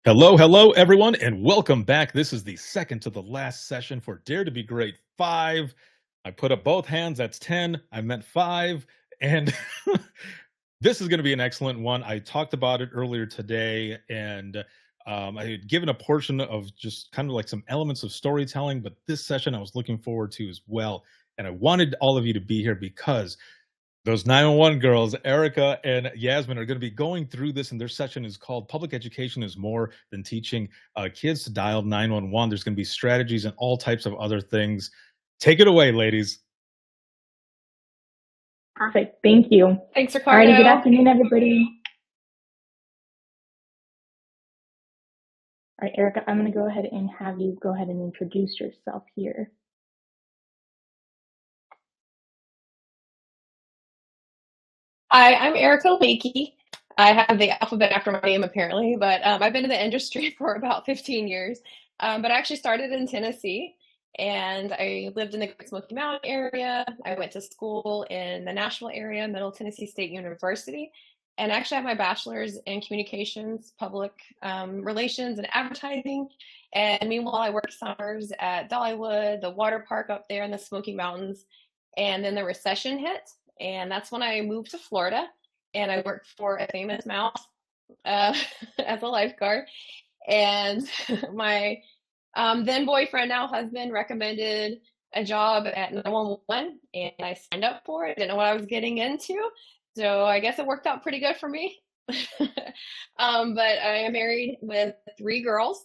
Hello, hello, everyone, and welcome back. This is the second to the last session for Dare to Be Great 5. I put up both hands, that's 10. I meant 5. And this is going to be an excellent one. I talked about it earlier today, and I had given a portion of just kind of like some elements of storytelling, but this session I was looking forward to as well. And I wanted all of you to be here because those 911 girls, Erica and Yasmin, are going to be going through this, and their session is called Public Education is More Than Teaching Kids to Dial 911. There's going to be strategies and all types of other things. Take it away, ladies. Perfect. Thank you. Thanks, Alrighty, good Ricardo. afternoon, everybody. All right, Erica, I'm going to go ahead and have you go ahead and introduce yourself here. Hi, I'm Erica Leakey. I have the alphabet after my name, apparently, but I've been in the industry for about 15 years. But I actually started in Tennessee, and I lived in the Great Smoky Mountain area. I went to school in the Nashville area, Middle Tennessee State University, and I actually have my bachelor's in communications, public relations, and advertising. And meanwhile, I worked summers at Dollywood, the water park up there in the Smoky Mountains. And then the recession hit, and that's when I moved to Florida, and I worked for a famous mouse uh, as a lifeguard. And my then boyfriend, now husband, recommended a job at 911, and I signed up for it. Didn't know what I was getting into, so I guess it worked out pretty good for me. But I am married with 3 girls.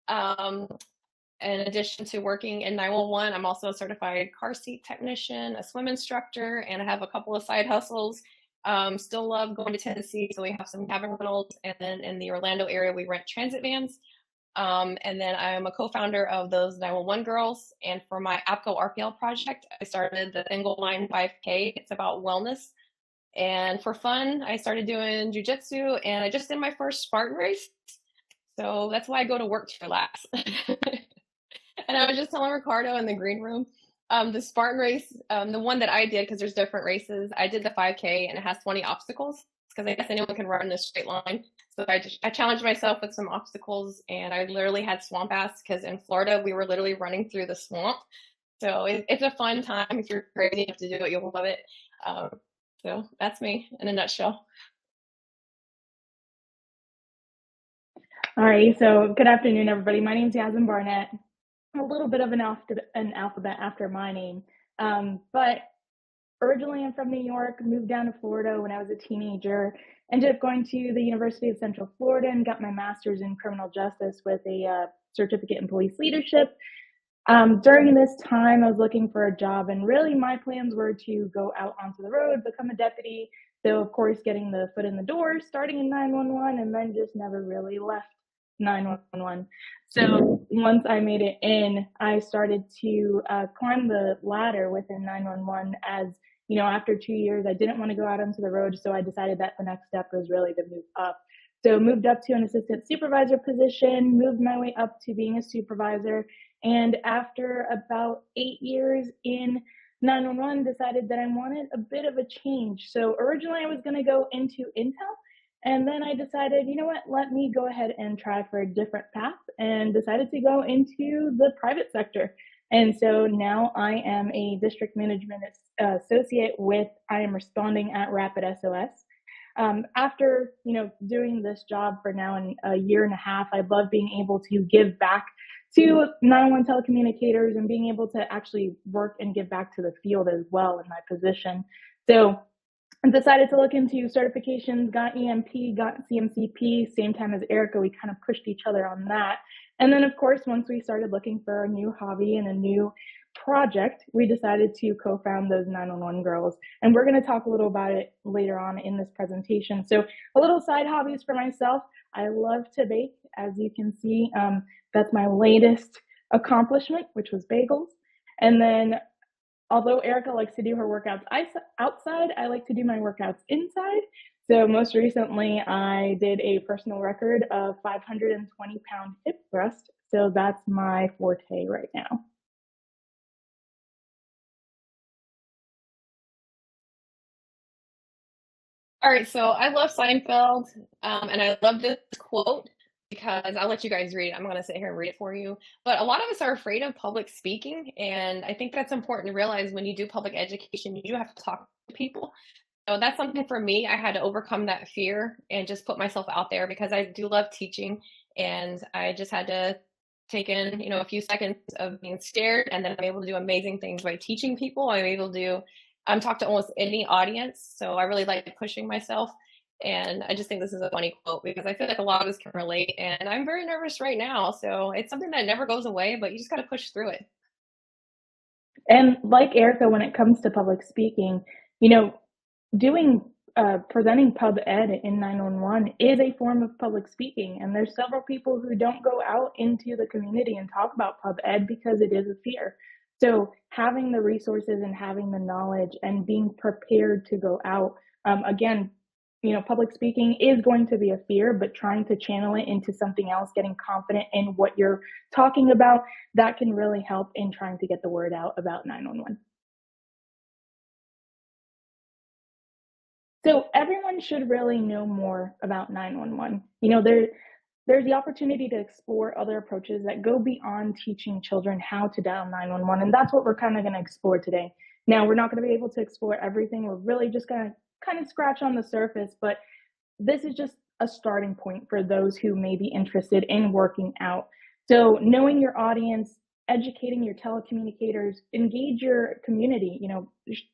Um, in addition to working in 911, I'm also a certified car seat technician, a swim instructor, and I have a couple of side hustles. Still love going to Tennessee, so we have some cabin rentals, and then in the Orlando area, we rent transit vans. And then I'm a co-founder of those 911 Girls. And for my APCO RPL project, I started the Single Line 5K. It's about wellness. And for fun, I started doing jujitsu, and I just did my first Spartan race. So that's why I go to work to relax. And I was just telling Ricardo in the green room, the Spartan race, the one that I did, because there's different races, I did the 5K, and it has 20 obstacles, because I guess anyone can run in a straight line. So I challenged myself with some obstacles, and I literally had swamp ass, because in Florida, we were literally running through the swamp. So it's a fun time. If you're crazy enough to do it, you'll love it. So that's me in a nutshell. All right, so good afternoon, everybody. My name is Yasmin Barnett. A little bit of an alphabet after my name, but originally I'm from New York, moved down to Florida when I was a teenager, ended up going to the University of Central Florida and got my master's in criminal justice with a certificate in police leadership. During this time, I was looking for a job, and really my plans were to go out onto the road, become a deputy. So, of course, getting the foot in the door, starting in 911, and then just never really left 911. So, once I made it in, I started to climb the ladder within 911. As you know, after 2 years, I didn't want to go out onto the road, so I decided that the next step was really to move up. So, moved up to an assistant supervisor position, moved my way up to being a supervisor, and after about 8 years in 911, decided that I wanted a bit of a change. So originally I was going to go into Intel, and then I decided, you know what, let me go ahead and try for a different path, and decided to go into the private sector. And so now I am a district management associate with I Am Responding at Rapid SOS. After doing this job for now in a year and a half, I love being able to give back to 911 telecommunicators and being able to actually work and give back to the field as well in my position. So I decided to look into certifications, got EMP, got CMCP, same time as Erica. We kind of pushed each other on that. And then, of course, once we started looking for a new hobby and a new project, we decided to co-found those 911 Girls. And we're going to talk a little about it later on in this presentation. So a little side hobbies for myself. I love to bake, as you can see. That's my latest accomplishment, which was bagels. And then, although Erica likes to do her workouts outside, I like to do my workouts inside. So most recently, I did a personal record of 520-pound hip thrust. So that's my forte right now. All right, so I love Seinfeld, and I love this quote. because I'll let you guys read it. I'm gonna sit here and read it for you. But a lot of us are afraid of public speaking, and I think that's important to realize when you do public education, you do have to talk to people. So that's something for me. I had to overcome that fear and just put myself out there because I do love teaching, and I just had to take in, a few seconds of being scared, and then I'm able to do amazing things by teaching people. I'm able to talk to almost any audience. So I really like pushing myself. And I just think this is a funny quote because I feel like a lot of us can relate. And I'm very nervous right now. So it's something that never goes away, but you just got to push through it. And like Erica, when it comes to public speaking, you know, doing presenting pub ed in 911 is a form of public speaking, and there's several people who don't go out into the community and talk about pub ed because it is a fear. So having the resources and having the knowledge and being prepared to go out, again, public speaking is going to be a fear, but trying to channel it into something else, getting confident in what you're talking about, that can really help in trying to get the word out about 911. So everyone should really know more about 911. There's the opportunity to explore other approaches that go beyond teaching children how to dial 911, and that's what we're kind of going to explore today. Now, we're not going to be able to explore everything. We're really just going to kind of scratch on the surface, but this is just a starting point for those who may be interested in working out. So knowing your audience, educating your telecommunicators, engage your community,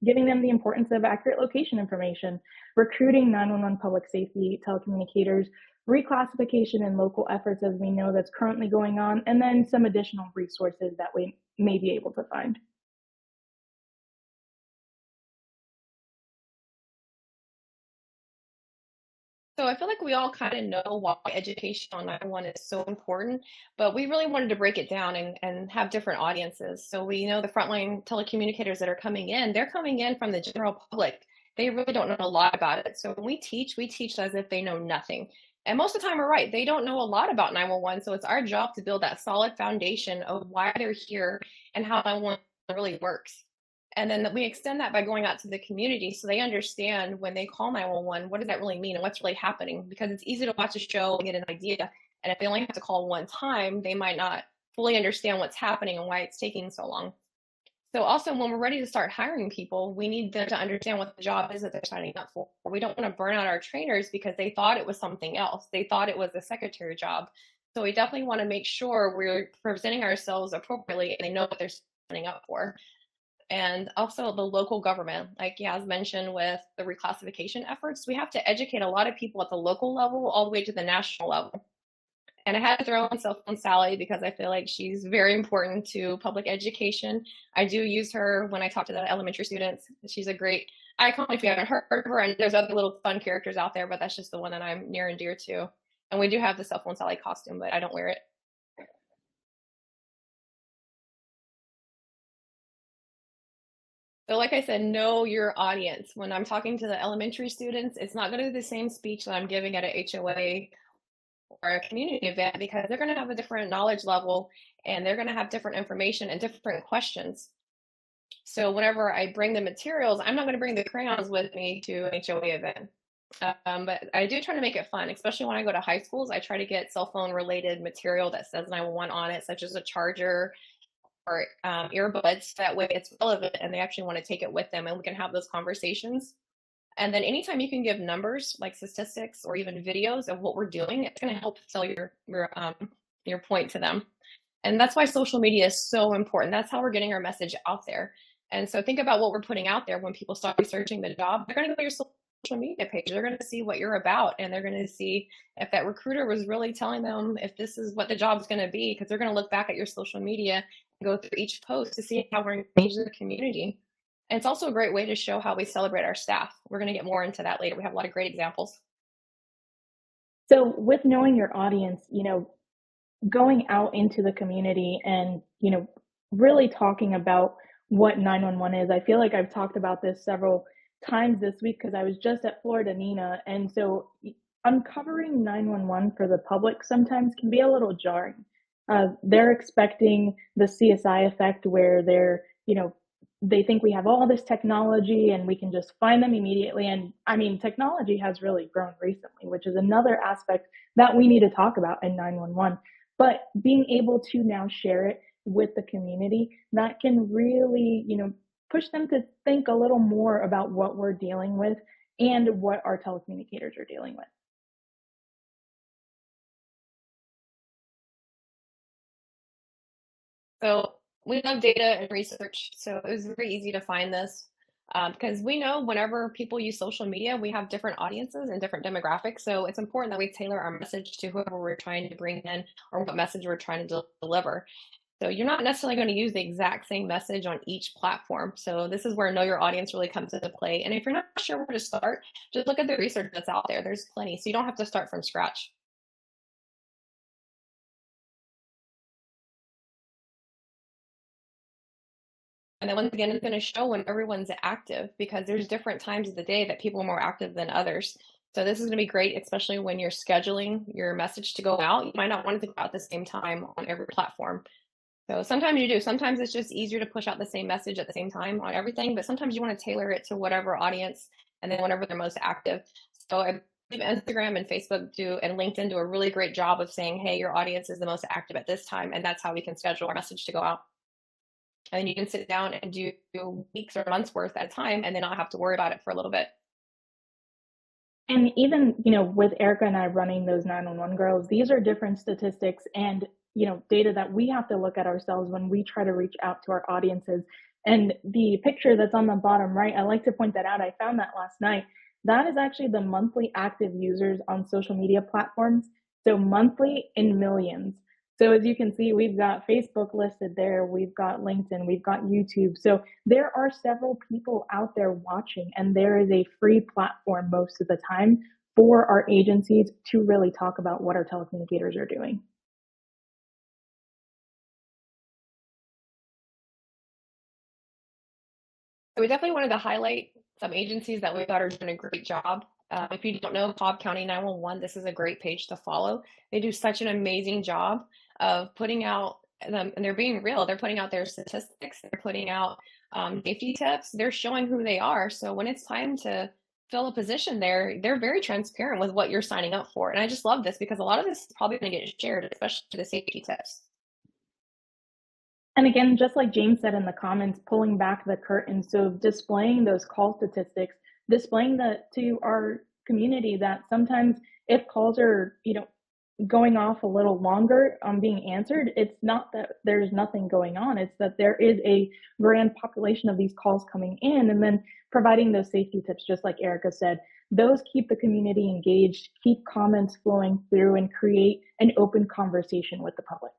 giving them the importance of accurate location information, recruiting 911 public safety telecommunicators, reclassification and local efforts as we know that's currently going on, and then some additional resources that we may be able to find. So I feel like we all kind of know why education on 911 is so important, but we really wanted to break it down and have different audiences. So we know the frontline telecommunicators that are coming in, they're coming in from the general public. They really don't know a lot about it. So when we teach as if they know nothing. And most of the time, we're right. They don't know a lot about 911. So it's our job to build that solid foundation of why they're here and how 911 really works. And then we extend that by going out to the community so they understand when they call 911, what does that really mean and what's really happening? Because it's easy to watch a show and get an idea. And if they only have to call one time, they might not fully understand what's happening and why it's taking so long. So also when we're ready to start hiring people, we need them to understand what the job is that they're signing up for. We don't want to burn out our trainers because they thought it was something else. They thought it was a secretary job. So we definitely want to make sure we're presenting ourselves appropriately and they know what they're signing up for. And also the local government, like Yaz mentioned with the reclassification efforts, we have to educate a lot of people at the local level all the way to the national level. And I had to throw in Cell Phone Sally because I feel like she's very important to public education. I do use her when I talk to the elementary students. She's a great icon if you haven't heard of her. And there's other little fun characters out there, but that's just the one that I'm near and dear to. And we do have the Cell Phone Sally costume, but I don't wear it. So like I said, know your audience. When I'm talking to the elementary students, it's not going to be the same speech that I'm giving at a HOA or a community event because they're going to have a different knowledge level and they're going to have different information and different questions. So whenever I bring the materials, I'm not going to bring the crayons with me to an HOA event. But I do try to make it fun, especially when I go to high schools. I try to get cell phone related material that says 911 on it, such as a charger, or earbuds. That way it's relevant and they actually want to take it with them and we can have those conversations. And then anytime you can give numbers like statistics or even videos of what we're doing, it's going to help sell your point to them. And that's why social media is so important. That's how we're getting our message out there. And so think about what we're putting out there when people start researching the job. They're going to go to your social media page. They're going to see what you're about and they're going to see if that recruiter was really telling them if this is what the job is going to be, because they're going to look back at your social media and go through each post to see how we're engaged in the community. And it's also a great way to show how we celebrate our staff. We're going to get more into that later. We have a lot of great examples. So with knowing your audience, going out into the community and, really talking about what 911 is. I feel like I've talked about this several times this week because I was just at Florida Nina. And so uncovering 911 for the public sometimes can be a little jarring. They're expecting the CSI effect where they're, they think we have all this technology and we can just find them immediately. And I mean, technology has really grown recently, which is another aspect that we need to talk about in 911. But being able to now share it with the community, that can really, push them to think a little more about what we're dealing with and what our telecommunicators are dealing with. So we love data and research. So it was very easy to find this because we know whenever people use social media, we have different audiences and different demographics. So it's important that we tailor our message to whoever we're trying to bring in or what message we're trying to deliver. So you're not necessarily going to use the exact same message on each platform. So this is where know your audience really comes into play. And if you're not sure where to start, just look at the research that's out there. There's plenty. So you don't have to start from scratch. And then once again, it's going to show when everyone's active because there's different times of the day that people are more active than others. So this is going to be great, especially when you're scheduling your message to go out. You might not want it to go out at the same time on every platform. So sometimes you do. Sometimes it's just easier to push out the same message at the same time on everything, but sometimes you want to tailor it to whatever audience and then whenever they're most active. So I believe Instagram and Facebook do and LinkedIn do a really great job of saying, hey, your audience is the most active at this time, and that's how we can schedule our message to go out. And then you can sit down and do weeks or months worth at a time and then not have to worry about it for a little bit. And even, with Erica and I running those 911 girls, these are different statistics and, data that we have to look at ourselves when we try to reach out to our audiences. And the picture that's on the bottom right, I like to point that out. I found that last night. That is actually the monthly active users on social media platforms. So monthly in millions. So as you can see, we've got Facebook listed there, we've got LinkedIn, we've got YouTube. So there are several people out there watching, and there is a free platform most of the time for our agencies to really talk about what our telecommunicators are doing. So we definitely wanted to highlight some agencies that we thought are doing a great job. If you don't know Cobb County 911, this is a great page to follow. They do such an amazing job of putting out them, and they're being real. They're putting out their statistics. They're putting out safety tips. They're showing who they are. So when it's time to fill a position there, they're very transparent with what you're signing up for. And I just love this because a lot of this is probably going to get shared, especially the safety tips. And again, just like James said in the comments, pulling back the curtain, so displaying those call statistics, displaying that to our community that sometimes if calls are, going off a little longer on being answered, it's not that there's nothing going on. It's that there is a grand population of these calls coming in, and then providing those safety tips, just like Erica said, those keep the community engaged, keep comments flowing through, and create an open conversation with the public.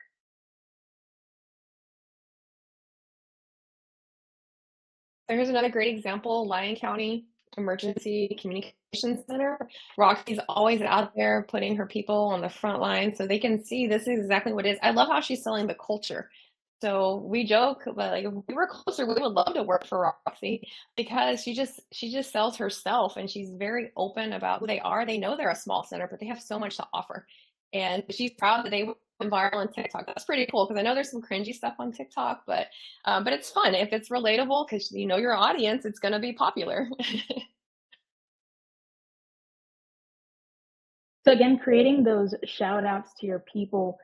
There's another great example, Lyon County Emergency Communications Center. Roxy's always out there putting her people on the front line so they can see this is exactly what it is. I love how she's selling the culture. So we joke, but like if we were closer, we would love to work for Roxy because she just sells herself and she's very open about who they are. They know they're a small center, but they have so much to offer. And she's proud that they went viral on TikTok. That's pretty cool because I know there's some cringy stuff on TikTok, but it's fun if it's relatable because you know your audience, it's going to be popular. So again, creating those shout outs to your people,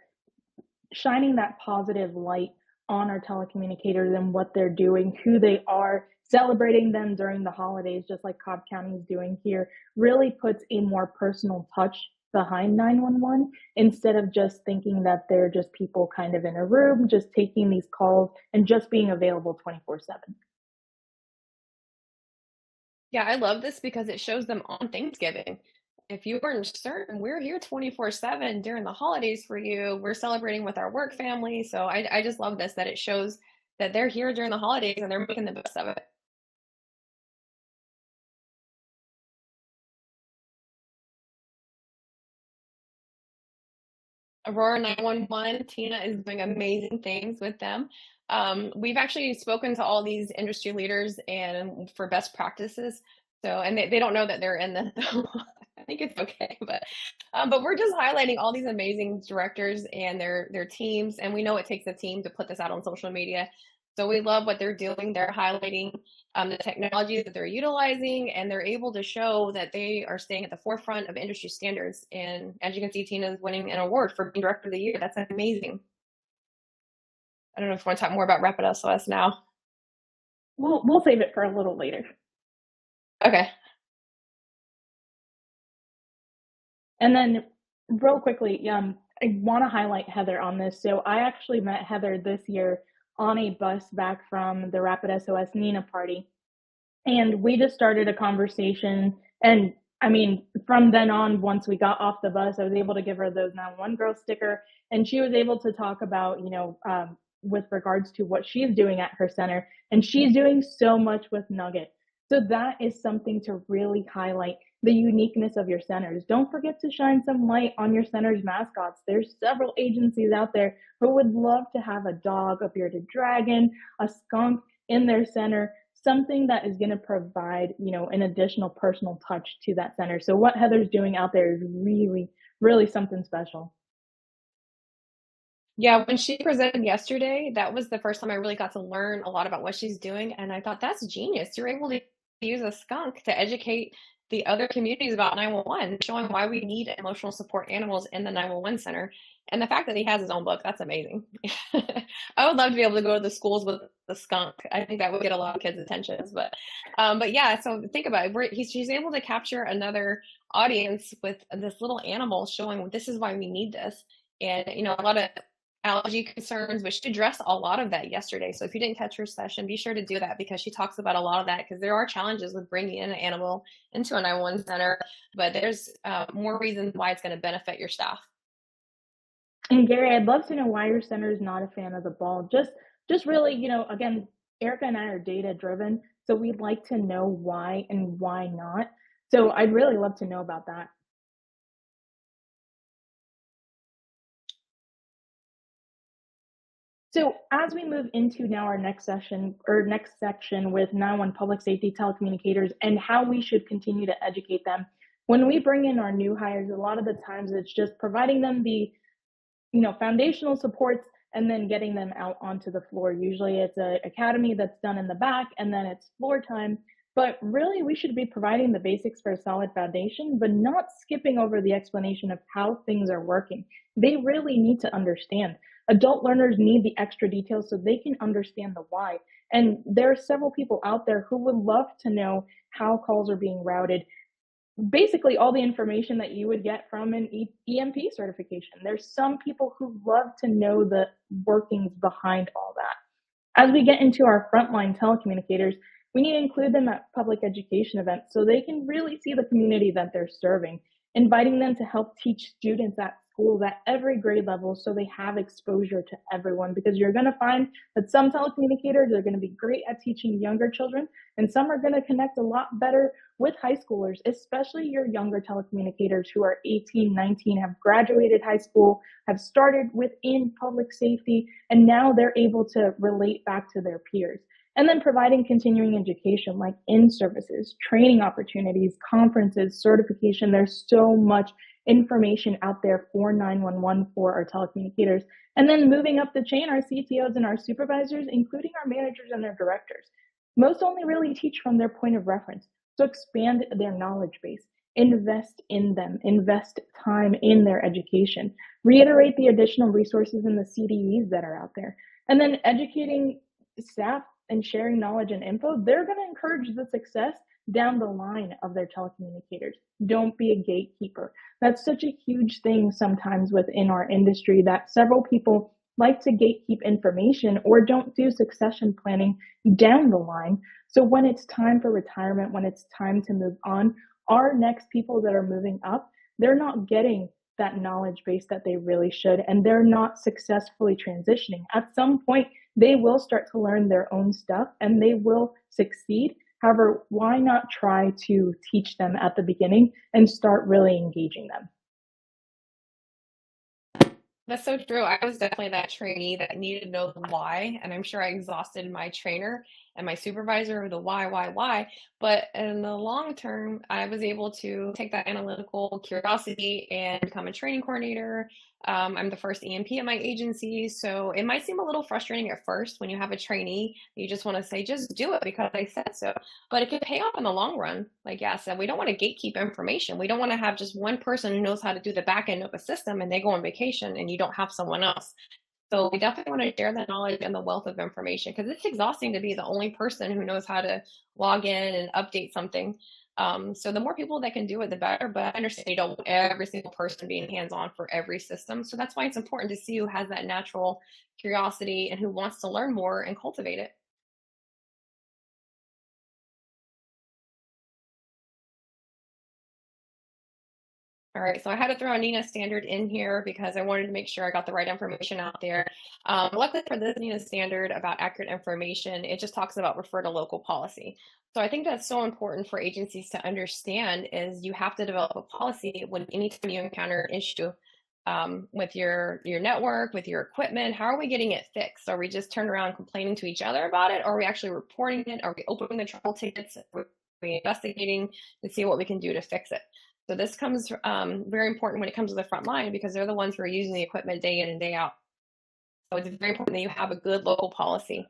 shining that positive light on our telecommunicators and what they're doing, who they are, celebrating them during the holidays, just like Cobb County is doing here, really puts a more personal touch behind 911 instead of just thinking that they're just people kind of in a room, just taking these calls and just being available 24/7. Yeah, I love this because it shows them on Thanksgiving. If you weren't certain, we're here 24/7 during the holidays for you. We're celebrating with our work family. So I just love this that it shows that they're here during the holidays and they're making the best of it. Aurora 911, Tina is doing amazing things with them. We've actually spoken to all these industry leaders and for best practices. So, and they don't know that they're in the, I think it's okay, but we're just highlighting all these amazing directors and their teams. And we know it takes a team to put this out on social media. So we love what they're doing. They're highlighting the technology that they're utilizing, and they're able to show that they are staying at the forefront of industry standards. And as you can see, Tina's winning an award for being Director of the Year. That's amazing. I don't know if you want to talk more about Rapid SOS now. We'll save it for a little later. Okay. And then real quickly, I want to highlight Heather on this. So I actually met Heather this year on a bus back from the Rapid SOS Nina party. And we just started a conversation. And I mean, from then on, once we got off the bus, I was able to give her those 911 Girl sticker. And she was able to talk about, with regards to what she's doing at her center. And she's doing so much with Nugget. So that is something to really highlight the uniqueness of your centers. Don't forget to shine some light on your center's mascots. There's several agencies out there who would love to have a dog, a bearded dragon, a skunk in their center, something that is going to provide, an additional personal touch to that center. So what Heather's doing out there is really, really something special. Yeah, when she presented yesterday, that was the first time I really got to learn a lot about what she's doing. And I thought, that's genius. You're able to use a skunk to educate the other communities about 911, showing why we need emotional support animals in the 911 center. And the fact that he has his own book, that's amazing. I would love to be able to go to the schools with the skunk. I think that would get a lot of kids' attentions. But yeah, so think about it. She's able to capture another audience with this little animal, showing this is why we need this. And, a lot of allergy concerns, but she addressed a lot of that yesterday. So if you didn't catch her session, be sure to do that, because she talks about a lot of that, because there are challenges with bringing in an animal into a 911 center, but there's more reasons why it's going to benefit your staff. And Gary, I'd love to know why your center is not a fan of the ball. Just really, again, Erica and I are data driven, so we'd like to know why and why not. So I'd really love to know about that. So as we move into now our next section with 911 public safety telecommunicators and how we should continue to educate them, when we bring in our new hires, a lot of the times it's just providing them the, foundational supports and then getting them out onto the floor. Usually it's an academy that's done in the back and then it's floor time. But really, we should be providing the basics for a solid foundation, but not skipping over the explanation of how things are working. They really need to understand. Adult learners need the extra details so they can understand the why. And there are several people out there who would love to know how calls are being routed. Basically, all the information that you would get from an EMP certification. There's some people who love to know the workings behind all that. As we get into our frontline telecommunicators, we need to include them at public education events so they can really see the community that they're serving, inviting them to help teach students at schools at every grade level so they have exposure to everyone, because you're going to find that some telecommunicators are going to be great at teaching younger children, and some are going to connect a lot better with high schoolers, especially your younger telecommunicators who are 18, 19, have graduated high school, have started within public safety, and now they're able to relate back to their peers. And then providing continuing education like in-services, training opportunities, conferences, certification. There's so much information out there for 911 for our telecommunicators. And then moving up the chain, our CTOs and our supervisors, including our managers and their directors. Most only really teach from their point of reference. So expand their knowledge base, invest in them, invest time in their education, reiterate the additional resources in the CDEs that are out there, and then educating staff and sharing knowledge and info. They're going to encourage the success down the line of their telecommunicators. Don't be a gatekeeper. That's such a huge thing sometimes within our industry, that several people like to gatekeep information or don't do succession planning down the line. So when it's time for retirement, when it's time to move on, our next people that are moving up, they're not getting that knowledge base that they really should, and they're not successfully transitioning. At some point, they will start to learn their own stuff and they will succeed. However, why not try to teach them at the beginning and start really engaging them? That's so true. I was definitely that trainee that needed to know the why, and I'm sure I exhausted my trainer and my supervisor of the why. But in the long term, I was able to take that analytical curiosity and become a training coordinator. I'm the first EMP at my agency, so it might seem a little frustrating at first when you have a trainee. You just want to say, just do it because I said so. But it can pay off in the long run. Like Yas said, we don't want to gatekeep information. We don't want to have just one person who knows how to do the back end of a system and they go on vacation and you don't have someone else. So we definitely want to share the knowledge and the wealth of information because it's exhausting to be the only person who knows how to log in and update something. So the more people that can do it, the better. But I understand you don't want every single person being hands-on for every system. So that's why it's important to see who has that natural curiosity and who wants to learn more and cultivate it. All right, so I had to throw a NINA standard in here because I wanted to make sure I got the right information out there. Luckily for this NINA standard about accurate information, it just talks about refer to local policy. So I think that's so important for agencies to understand is you have to develop a policy when anytime you encounter an issue with your network, with your equipment. How are we getting it fixed? Are we just turning around complaining to each other about it? Or are we actually reporting it? Are we opening the trouble tickets? Are we investigating to see what we can do to fix it? So this comes very important when it comes to the front line because they're the ones who are using the equipment day in and day out. So it's very important that you have a good local policy.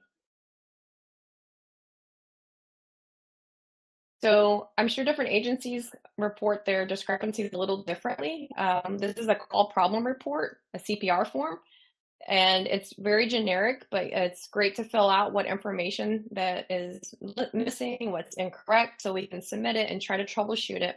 So I'm sure different agencies report their discrepancies a little differently. This is a call problem report, a CPR form, and it's very generic, but it's great to fill out what information that is missing, what's incorrect, so we can submit it and try to troubleshoot it.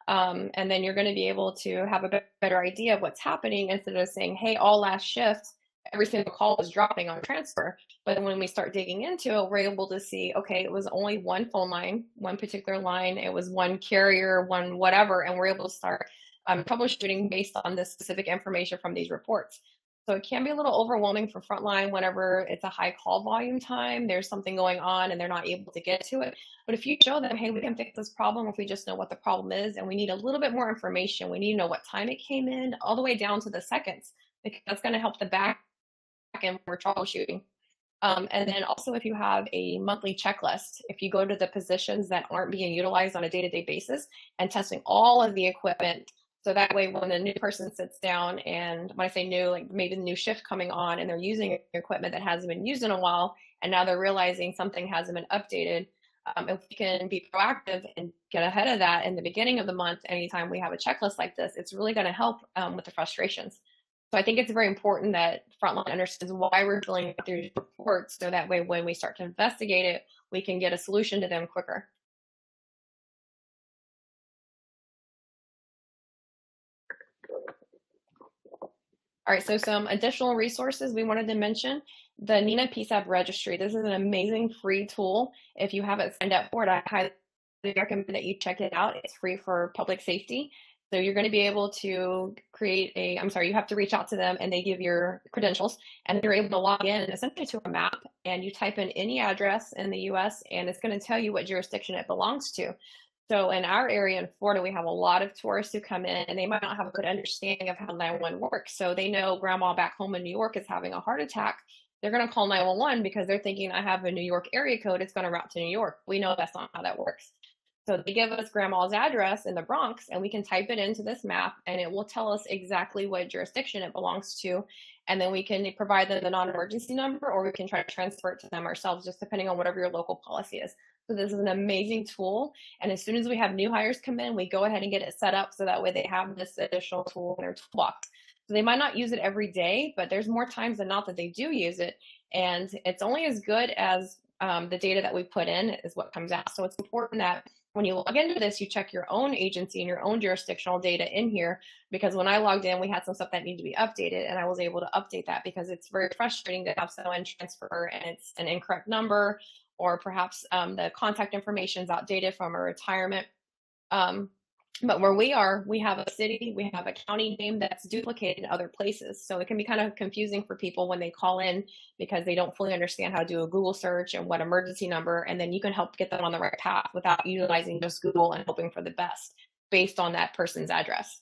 And then you're going to be able to have a better idea of what's happening instead of saying, hey, all last shift, every single call was dropping on transfer. But when we start digging into it, we're able to see, okay, it was only one phone line, one particular line, it was one carrier, one whatever, and we're able to start troubleshooting based on this specific information from these reports. So it can be a little overwhelming for frontline whenever it's a high call volume time, there's something going on and they're not able to get to it. But if you show them, hey, we can fix this problem if we just know what the problem is and we need a little bit more information, we need to know what time it came in, all the way down to the seconds, because that's going to help the back end when we're troubleshooting. And then also if you have a monthly checklist, if you go to the positions that aren't being utilized on a day-to-day basis and testing all of the equipment, so that way when a new person sits down, and when I say new, like maybe the new shift coming on and they're using equipment that hasn't been used in a while, and now they're realizing something hasn't been updated, if we can be proactive and get ahead of that in the beginning of the month, anytime we have a checklist like this, it's really going to help with the frustrations. So I think it's very important that Frontline understands why we're filling out these reports, so that way when we start to investigate it, we can get a solution to them quicker. All right, so some additional resources we wanted to mention. The NINA PSAP registry. This is an amazing free tool. If you haven't signed up for it, I highly recommend that you check it out. It's free for public safety. So you're going to be able to create a, I'm sorry, you have to reach out to them and they give your credentials and you're able to log in essentially to a map and you type in any address in the US and it's going to tell you what jurisdiction it belongs to. So in our area in Florida, we have a lot of tourists who come in and they might not have a good understanding of how 911 works. So they know grandma back home in New York is having a heart attack. They're going to call 911 because they're thinking I have a New York area code. It's going to route to New York. We know that's not how that works. So they give us grandma's address in the Bronx and we can type it into this map and it will tell us exactly what jurisdiction it belongs to. And then we can provide them the non-emergency number or we can try to transfer it to them ourselves, just depending on whatever your local policy is. So this is an amazing tool. And as soon as we have new hires come in, we go ahead and get it set up so that way they have this additional tool in their toolbox. So they might not use it every day, but there's more times than not that they do use it. And it's only as good as the data that we put in is what comes out. So it's important that when you log into this, you check your own agency and your own jurisdictional data in here, because when I logged in, we had some stuff that needed to be updated and I was able to update that because it's very frustrating to have someone transfer and it's an incorrect number or perhaps the contact information is outdated from a retirement. But where we are, we have a city, we have a county name that's duplicated in other places. So it can be kind of confusing for people when they call in because they don't fully understand how to do a Google search and what emergency number. And then you can help get them on the right path without utilizing just Google and hoping for the best based on that person's address.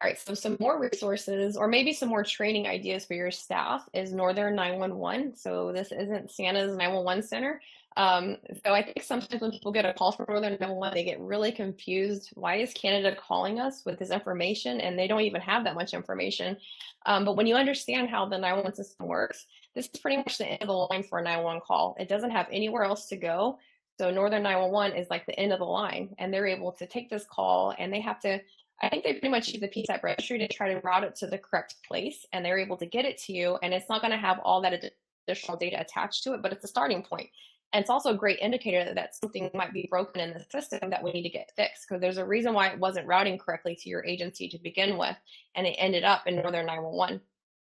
All right, so some more resources or maybe some more training ideas for your staff is Northern 911. So this isn't Santa's 911 center. So I think sometimes when people get a call from Northern 911, they get really confused. Why is Canada calling us with this information? And they don't even have that much information. But when you understand how the 911 system works, this is pretty much the end of the line for a 911 call. It doesn't have anywhere else to go. So Northern 911 is like the end of the line, and they're able to take this call and they have to I think they pretty much use the PSAP registry to try to route it to the correct place, and they're able to get it to you. And it's not going to have all that additional data attached to it, but it's a starting point. And it's also a great indicator that something might be broken in the system that we need to get fixed, because there's a reason why it wasn't routing correctly to your agency to begin with, and it ended up in Northern 911.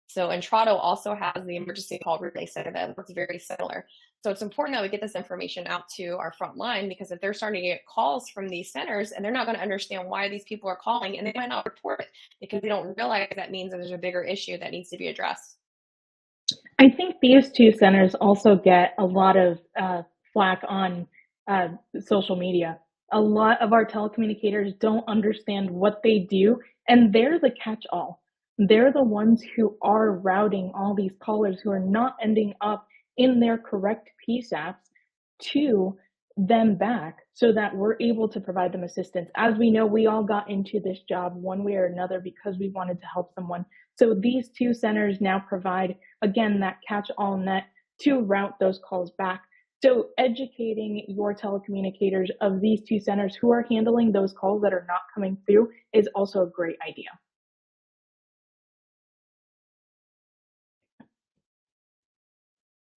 So Entrado also has the emergency call relay center that looks very similar. So it's important that we get this information out to our front line, because if they're starting to get calls from these centers and they're not going to understand why these people are calling, and they might not report it because they don't realize that means that there's a bigger issue that needs to be addressed. I think these two centers also get a lot of flack on social media. A lot of our telecommunicators don't understand what they do, and they're the catch-all. They're the ones who are routing all these callers who are not ending up in their correct PSAPs to them back, so that we're able to provide them assistance. As we know, we all got into this job one way or another because we wanted to help someone. So these two centers now provide, again, that catch-all net to route those calls back. So educating your telecommunicators of these two centers who are handling those calls that are not coming through is also a great idea.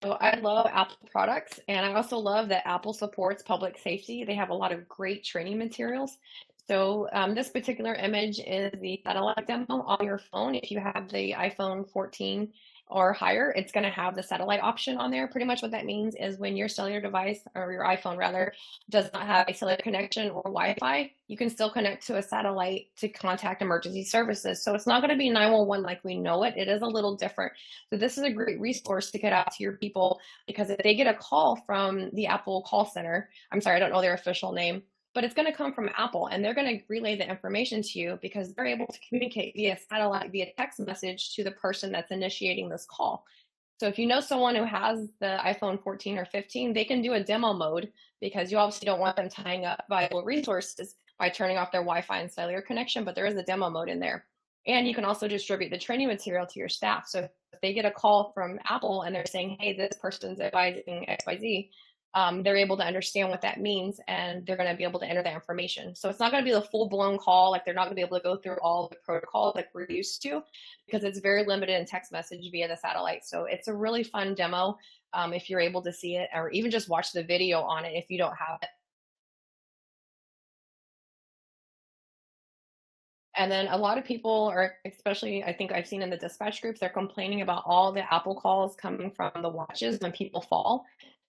So I love Apple products, and I also love that Apple supports public safety. They have a lot of great training materials. So this particular image is the satellite demo on your phone. If you have the iPhone 14 or higher, it's going to have the satellite option on there. Pretty much what that means is when your cellular device, or your iPhone rather, does not have a cellular connection or Wi-Fi, you can still connect to a satellite to contact emergency services. So it's not going to be 911 like we know it. It is a little different. So this is a great resource to get out to your people, because if they get a call from the Apple call center, I'm sorry, I don't know their official name, but it's going to come from Apple, and they're going to relay the information to you because they're able to communicate via satellite, via text message to the person that's initiating this call. So if you know someone who has the iPhone 14 or 15, they can do a demo mode, because you obviously don't want them tying up valuable resources by turning off their Wi-Fi and cellular connection, but there is a demo mode in there. And you can also distribute the training material to your staff. So if they get a call from Apple and they're saying, hey, this person's advising XYZ, they're able to understand what that means, and they're going to be able to enter that information. So it's not going to be the full-blown call. Like, they're not going to be able to go through all the protocols like we're used to, because it's very limited in text message via the satellite. So it's a really fun demo if you're able to see it, or even just watch the video on it if you don't have it. And then a lot of people are, especially I think I've seen in the dispatch groups, they're complaining about all the Apple calls coming from the watches when people fall.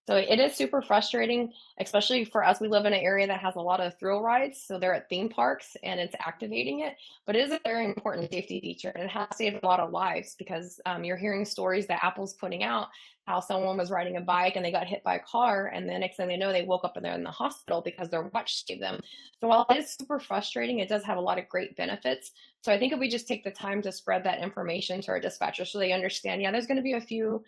So it is super frustrating, especially for us. We live in an area that has a lot of thrill rides, so they're at theme parks and it's activating it. But it is a very important safety feature, and it has saved a lot of lives, because you're hearing stories that Apple's putting out how someone was riding a bike and they got hit by a car, and the next thing they know, they woke up and they're in the hospital because their watch saved them. So while it is super frustrating, it does have a lot of great benefits. So I think if we just take the time to spread that information to our dispatchers so they understand, yeah, there's going to be a few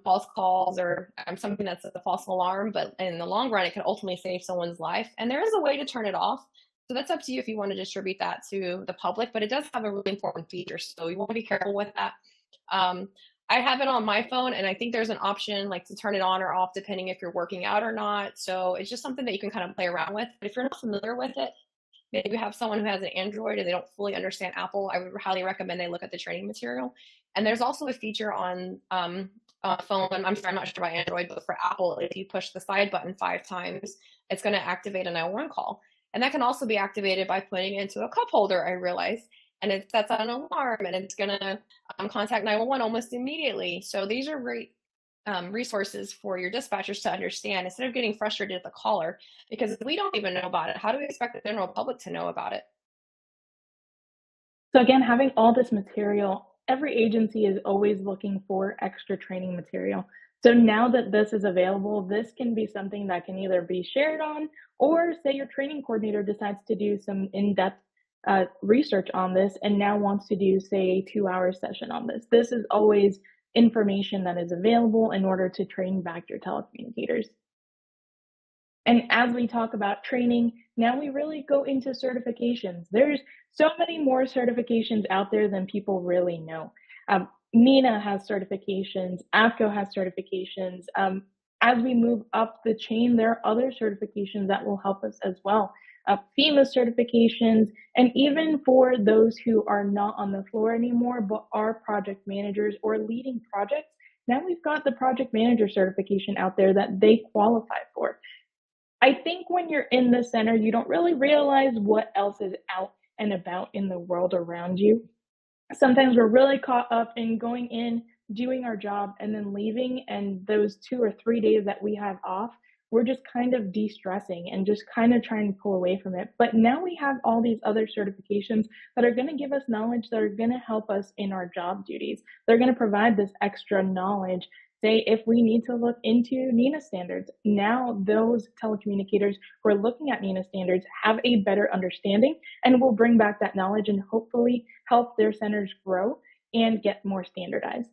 false calls or something that's a false alarm, but in the long run, it can ultimately save someone's life. And there is a way to turn it off. So that's up to you if you want to distribute that to the public, but it does have a really important feature. So you want to be careful with that. I have it on my phone, and I think there's an option like to turn it on or off depending if you're working out or not. So it's just something that you can kind of play around with. But if you're not familiar with it, maybe you have someone who has an Android and they don't fully understand Apple, I would highly recommend they look at the training material. And there's also a feature on phone, I'm sorry, I'm not sure about Android, but for Apple, if you push the side button 5 times, it's going to activate a 911 call. And that can also be activated by putting it into a cup holder, I realize. And it sets out an alarm, and it's going to contact 911 almost immediately. So these are great resources for your dispatchers to understand, instead of getting frustrated at the caller, because if we don't even know about it, how do we expect the general public to know about it? So again, having all this material, every agency is always looking for extra training material. So now that this is available, this can be something that can either be shared on, or say your training coordinator decides to do some in-depth research on this and now wants to do, say, a 2-hour session on this. This is always information that is available in order to train back your telecommunicators. And as we talk about training, now we really go into certifications. There's so many more certifications out there than people really know. NINA has certifications, AFCO has certifications. As we move up the chain, there are other certifications that will help us as well. FEMA certifications, and even for those who are not on the floor anymore, but are project managers or leading projects, now we've got the project manager certification out there that they qualify for. I think when you're in the center, you don't really realize what else is out and about in the world around you. Sometimes we're really caught up in going in, doing our job, and then leaving. And those 2 or 3 days that we have off, we're just kind of de-stressing and just kind of trying to pull away from it. But now we have all these other certifications that are going to give us knowledge that are going to help us in our job duties. They're going to provide this extra knowledge. Say, if we need to look into NINA standards, now those telecommunicators who are looking at NINA standards have a better understanding and will bring back that knowledge and hopefully help their centers grow and get more standardized.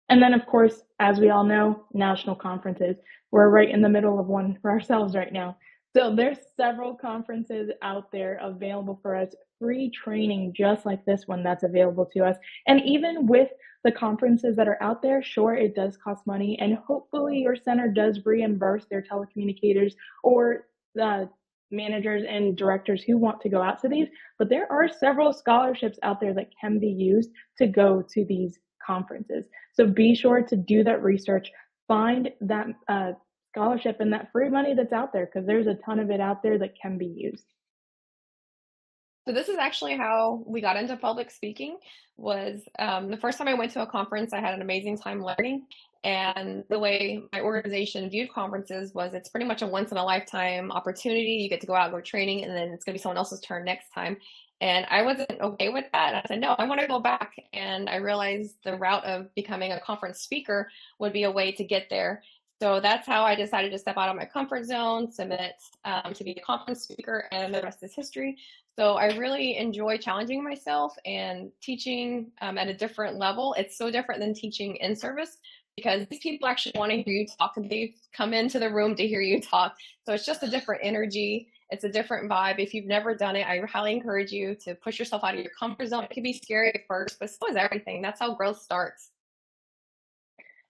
And then, of course, as we all know, national conferences. We're right in the middle of one for ourselves right now. So there's several conferences out there available for us, free training just like this one that's available to us. And even with the conferences that are out there, sure, it does cost money, and hopefully your center does reimburse their telecommunicators or the managers and directors who want to go out to these. But there are several scholarships out there that can be used to go to these conferences. So be sure to do that research, find that scholarship and that free money that's out there, because there's a ton of it out there that can be used. So this is actually how we got into public speaking. Was the first time I went to a conference, I had an amazing time learning. And the way my organization viewed conferences was it's pretty much a once in a lifetime opportunity. You get to go out, go training, and then it's going to be someone else's turn next time. And I wasn't okay with that. I said, no, I want to go back. And I realized the route of becoming a conference speaker would be a way to get there. So that's how I decided to step out of my comfort zone, submit to be a conference speaker, and the rest is history. So I really enjoy challenging myself and teaching at a different level. It's so different than teaching in service because these people actually want to hear you talk, and they come into the room to hear you talk. So it's just a different energy. It's a different vibe. If you've never done it, I highly encourage you to push yourself out of your comfort zone. It can be scary at first, but so is everything. That's how growth starts.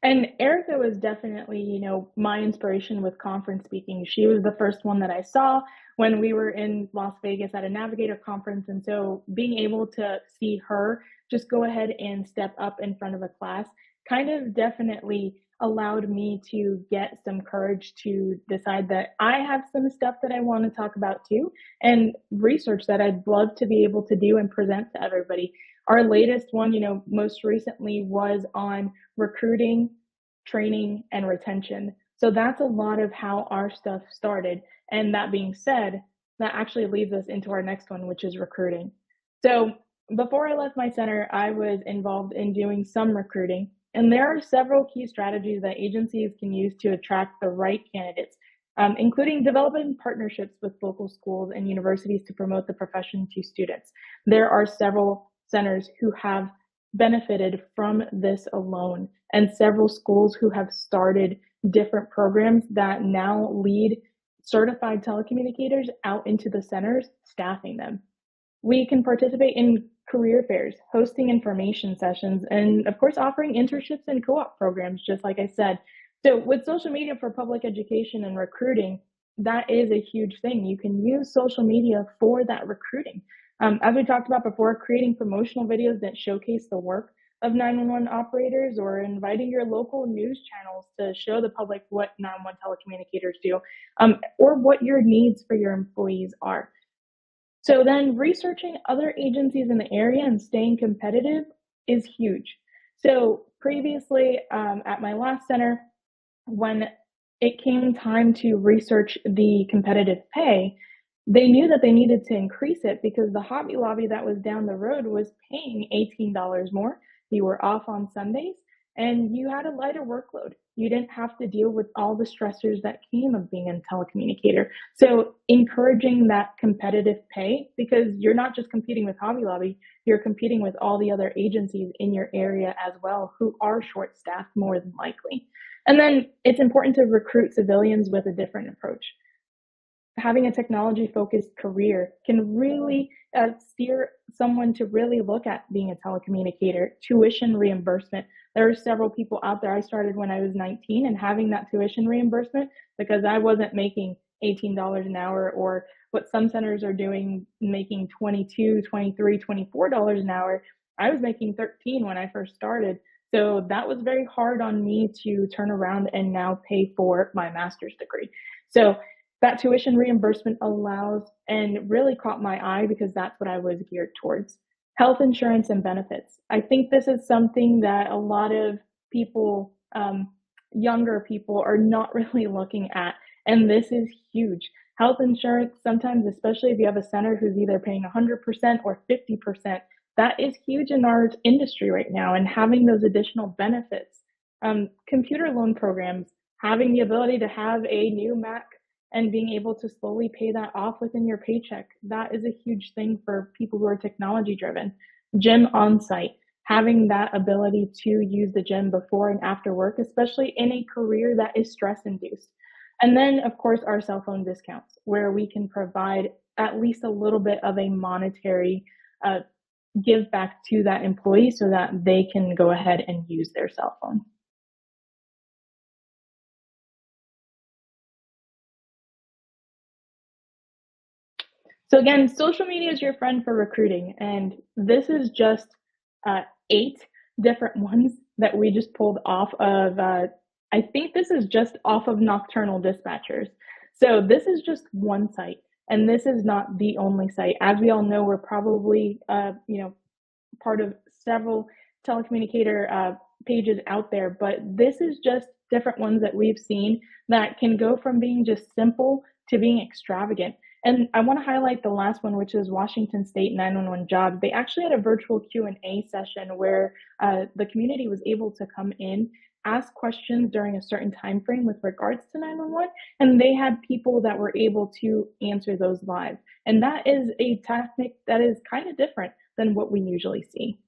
And Erica was definitely, my inspiration with conference speaking. She was the first one that I saw when we were in Las Vegas at a Navigator conference. And so being able to see her just go ahead and step up in front of a class kind of definitely allowed me to get some courage to decide that I have some stuff that I want to talk about too, and research that I'd love to be able to do and present to everybody. Our latest one, most recently was on recruiting, training, and retention. So that's a lot of how our stuff started. And that being said, that actually leads us into our next one, which is recruiting. So before I left my center, I was involved in doing some recruiting. And there are several key strategies that agencies can use to attract the right candidates, including developing partnerships with local schools and universities to promote the profession to students. There are several centers who have benefited from this alone, and several schools who have started different programs that now lead certified telecommunicators out into the centers, staffing them. We can participate in career fairs, hosting information sessions, and of course, offering internships and co-op programs, just like I said. So with social media for public education and recruiting, that is a huge thing. You can use social media for that recruiting. As we talked about before, creating promotional videos that showcase the work of 911 operators, or inviting your local news channels to show the public what 911 telecommunicators do, or what your needs for your employees are. So then researching other agencies in the area and staying competitive is huge. So previously at my last center, when it came time to research the competitive pay, they knew that they needed to increase it because the Hobby Lobby that was down the road was paying $18 more. You were off on Sundays and you had a lighter workload. you didn't have to deal with all the stressors that came of being a telecommunicator. So encouraging that competitive pay, because you're not just competing with Hobby Lobby, you're competing with all the other agencies in your area as well who are short staffed more than likely. And then it's important to recruit civilians with a different approach. Having a technology focused career can really steer someone to really look at being a telecommunicator. Tuition reimbursement. There are several people out there. I started when I was 19, and having that tuition reimbursement, because I wasn't making $18 an hour, or what some centers are doing, making $22, $23, $24 an hour. I was making 13 when I first started. So that was very hard on me to turn around and now pay for my master's degree. So that tuition reimbursement allows, and really caught my eye because that's what I was geared towards. Health insurance and benefits. I think this is something that a lot of people, younger people, are not really looking at, and this is huge. Health insurance, sometimes, especially if you have a center who's either paying 100% or 50%, that is huge in our industry right now, and having those additional benefits. Computer loan programs, having the ability to have a new Mac and being able to slowly pay that off within your paycheck. That is a huge thing for people who are technology driven. Gym on site, having that ability to use the gym before and after work, especially in a career that is stress induced. And then, of course, our cell phone discounts, where we can provide at least a little bit of a monetary give back to that employee so that they can go ahead and use their cell phone. So again, social media is your friend for recruiting, and this is just 8 different ones that we just pulled off of. I think this is just off of Nocturnal Dispatchers. So this is just one site, and this is not the only site. As we all know, we're probably part of several telecommunicator pages out there, but this is just different ones that we've seen that can go from being just simple to being extravagant. And I want to highlight the last one, which is Washington State 911 Jobs. They actually had a virtual Q&A session where the community was able to come in, ask questions during a certain time frame with regards to 911, and they had people that were able to answer those live. And that is a tactic that is kind of different than what we usually see.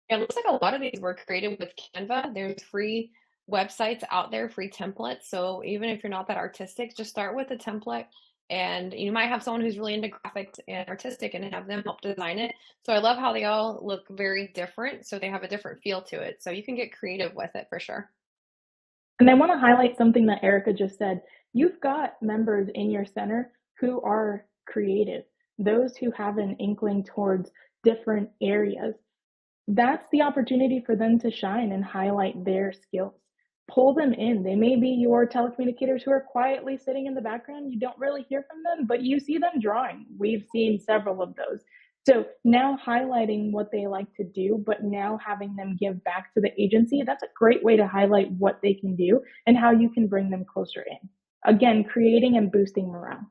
It looks like a lot of these were created with Canva. There's free websites out there, free templates. So even if you're not that artistic, just start with a template. And you might have someone who's really into graphics and artistic and have them help design it. So I love how they all look very different. So they have a different feel to it. So you can get creative with it for sure. And I want to highlight something that Erica just said. You've got members in your center who are creative, those who have an inkling towards different areas. That's the opportunity for them to shine and highlight their skills. Pull them in. They may be your telecommunicators who are quietly sitting in the background. You don't really hear from them, but you see them drawing. We've seen several of those. So now highlighting what they like to do, but now having them give back to the agency, that's a great way to highlight what they can do and how you can bring them closer in. Again, creating and boosting morale.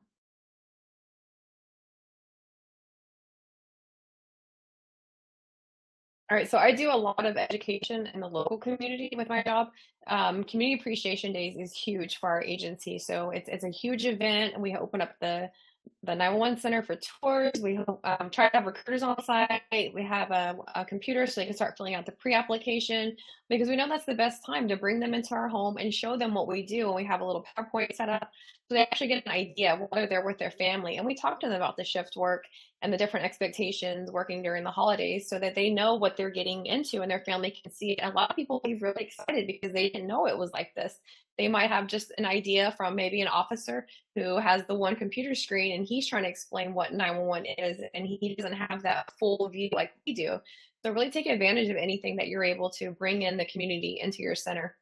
All right, so I do a lot of education in the local community with my job. Community Appreciation Days is huge for our agency, so it's a huge event. We open up the 911 center for tours. We try to have recruiters on site. We have a computer so they can start filling out the pre-application, because we know that's the best time to bring them into our home and show them what we do. And we have a little PowerPoint set up so they actually get an idea of whether they're with their family. And we talk to them about the shift work and the different expectations working during the holidays so that they know what they're getting into and their family can see it. And a lot of people get really excited because they didn't know it was like this. They might have just an idea from maybe an officer who has the one computer screen and he's trying to explain what 911 is, and he doesn't have that full view like we do. So really take advantage of anything that you're able to bring in the community into your center.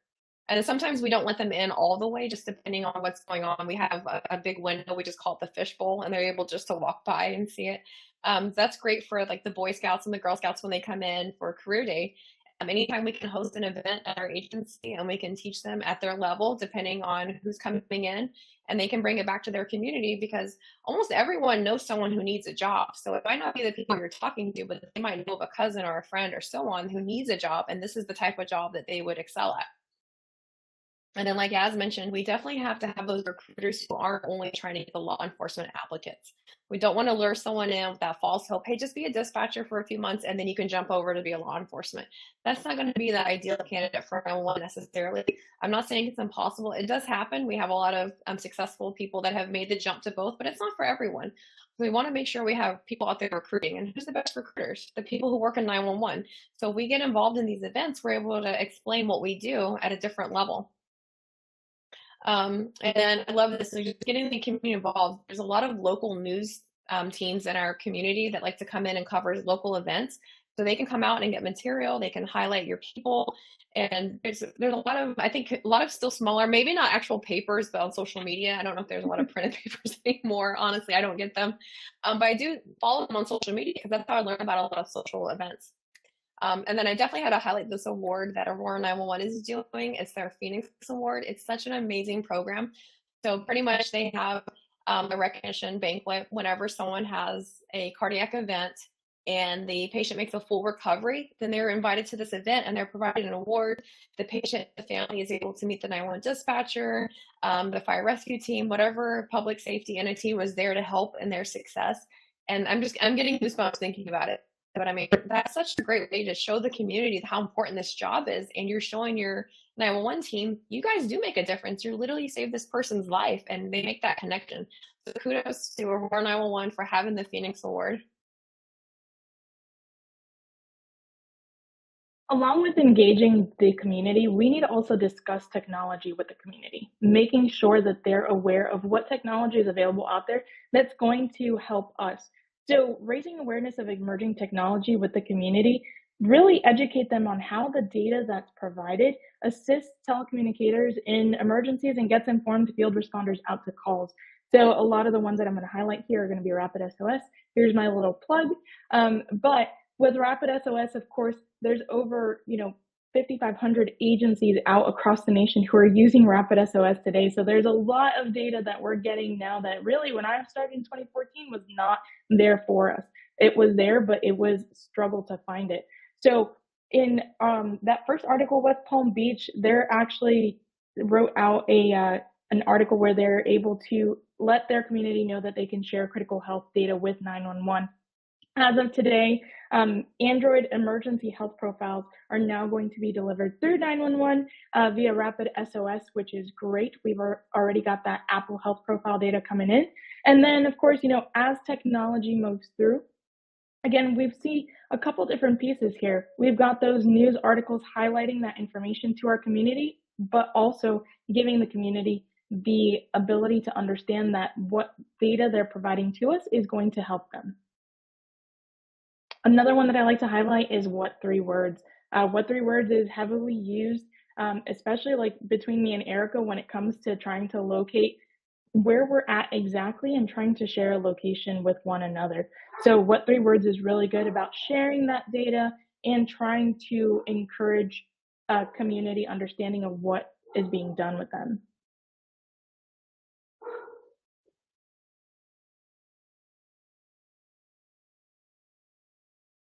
And sometimes we don't let them in all the way, just depending on what's going on. We have a big window, we just call it the fishbowl, and they're able just to walk by and see it. That's great for like the Boy Scouts and the Girl Scouts when they come in for career day. Anytime we can host an event at our agency and we can teach them at their level, depending on who's coming in, and they can bring it back to their community, because almost everyone knows someone who needs a job. So it might not be the people you're talking to, but they might know of a cousin or a friend or so on who needs a job, and this is the type of job that they would excel at. And then, like Yaz mentioned, we definitely have to have those recruiters who aren't only trying to get the law enforcement applicants. We don't want to lure someone in with that false hope, hey, just be a dispatcher for a few months and then you can jump over to be a law enforcement. That's not going to be the ideal candidate for 911 necessarily. I'm not saying it's impossible. It does happen. We have a lot of successful people that have made the jump to both, but it's not for everyone. We want to make sure we have people out there recruiting. And who's the best recruiters? The people who work in 911. So if we get involved in these events, we're able to explain what we do at a different level. And then I love this, just getting the community involved. There's a lot of local news teams in our community that like to come in and cover local events. So they can come out and get material, they can highlight your people. And there's a lot of, I think a lot of still smaller, maybe not actual papers, but on social media. I don't know if there's a lot of printed papers anymore. Honestly, I don't get them. But I do follow them on social media because that's how I learn about a lot of social events. And then I definitely had to highlight this award that Aurora 911 is doing. It's their Phoenix Award. It's such an amazing program. So pretty much they have a recognition banquet whenever someone has a cardiac event and the patient makes a full recovery, then they're invited to this event and they're provided an award. The patient, the family is able to meet the 911 dispatcher, the fire rescue team, whatever public safety entity was there to help in their success. And I'm getting goosebumps thinking about it. But I mean, that's such a great way to show the community how important this job is. And you're showing your 911 team, you guys do make a difference. You literally saved this person's life and they make that connection. So kudos to Aurora 911 for having the Phoenix Award. Along with engaging the community, we need to also discuss technology with the community, making sure that they're aware of what technology is available out there that's going to help us. So raising awareness of emerging technology with the community, really educate them on how the data that's provided assists telecommunicators in emergencies and gets informed field responders out to calls. So a lot of the ones that I'm going to highlight here are going to be Rapid SOS. Here's my little plug. But with Rapid SOS, of course, there's over 5,500 agencies out across the nation who are using Rapid SOS today. So there's a lot of data that we're getting now that really, when I started in 2014, was not there for us. It was there, but it was struggle to find it. So in that first article, West Palm Beach, they're actually wrote out an article where they're able to let their community know that they can share critical health data with 911. As of today, Android emergency health profiles are now going to be delivered through 911 via Rapid SOS, which is great. We've already got that Apple Health profile data coming in. And then, of course, as technology moves through, again, we've seen a couple different pieces here. We've got those news articles highlighting that information to our community, but also giving the community the ability to understand that what data they're providing to us is going to help them. Another one that I like to highlight is What Three Words. What Three Words is heavily used, especially like between me and Erica when it comes to trying to locate where we're at exactly and trying to share a location with one another. So What Three Words is really good about sharing that data and trying to encourage community understanding of what is being done with them.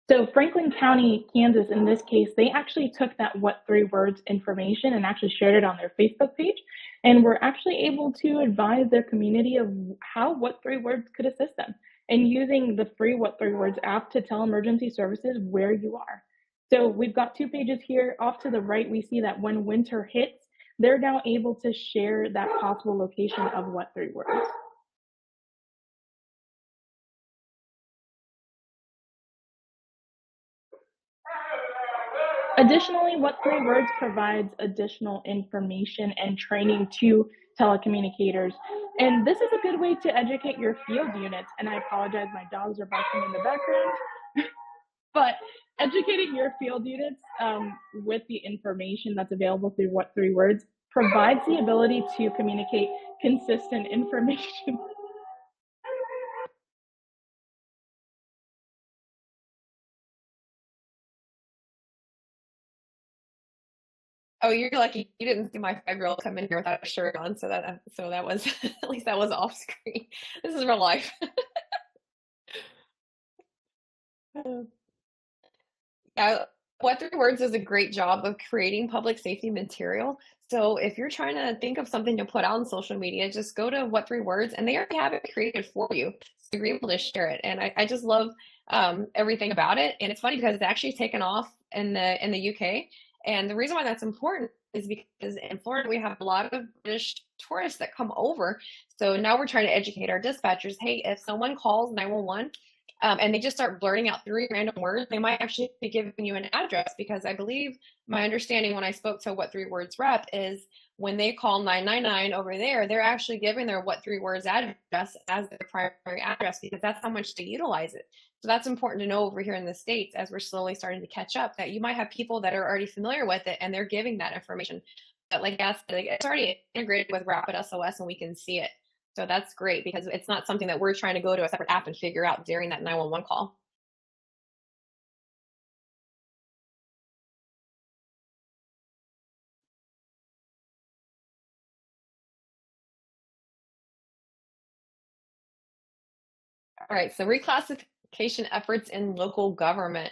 So Franklin County, Kansas, in this case, they actually took that What Three Words information and actually shared it on their Facebook page, and were actually able to advise their community of how What Three Words could assist them, and using the free What Three Words app to tell emergency services where you are. So we've got 2 pages here. Off to the right, we see that when winter hits, they're now able to share that possible location of What Three Words. Additionally, What Three Words provides additional information and training to telecommunicators. And this is a good way to educate your field units. And I apologize, my dogs are barking in the background. But educating your field units with the information that's available through What Three Words provides the ability to communicate consistent information. Oh, you're lucky you didn't see my 5-year-old come in here without a shirt on, so that was at least that was off screen. This is real life. Yeah, What Three Words does a great job of creating public safety material. So if you're trying to think of something to put out on social media, just go to What Three Words, and they already have it created for you. So you're able to share it, and I just love everything about it. And it's funny because it's actually taken off in the UK, and the reason why that's important is because in Florida we have a lot of British tourists that come over. So now we're trying to educate our dispatchers. Hey, if someone calls 911 and they just start blurting out 3 random words, they might actually be giving you an address, because I believe my understanding when I spoke to What Three Words rep is when they call 999 over there, they're actually giving their What Three Words address as their primary address, because that's how much they utilize it. So that's important to know over here in the States, as we're slowly starting to catch up, that you might have people that are already familiar with it and they're giving that information. But like I said, it's already integrated with Rapid SOS and we can see it. So that's great, because it's not something that we're trying to go to a separate app and figure out during that 911 call. All right, so reclassification efforts in local government.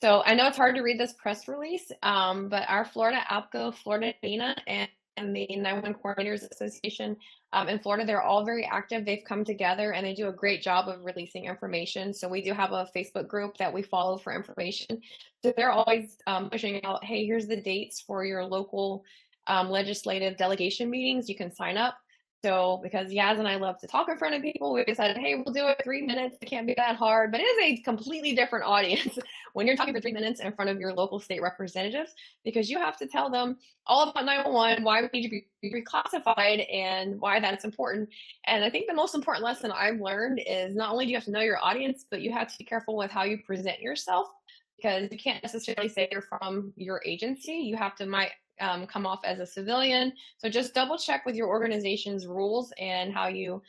So I know it's hard to read this press release, but our Florida APCO, Florida MENA, and the 911 Coordinators Association in Florida, they're all very active. They've come together and they do a great job of releasing information. So we do have a Facebook group that we follow for information. So they're always pushing out, hey, here's the dates for your local legislative delegation meetings. You can sign up. So because Yaz and I love to talk in front of people, we decided, hey, we'll do it 3 minutes. It can't be that hard, but it is a completely different audience when you're talking for 3 minutes in front of your local state representatives, because you have to tell them all about 911, why we need to be reclassified, and why that's important. And I think the most important lesson I've learned is not only do you have to know your audience, but you have to be careful with how you present yourself, because you can't necessarily say you're from your agency. You have to come off as a civilian. So just double check with your organization's rules and how you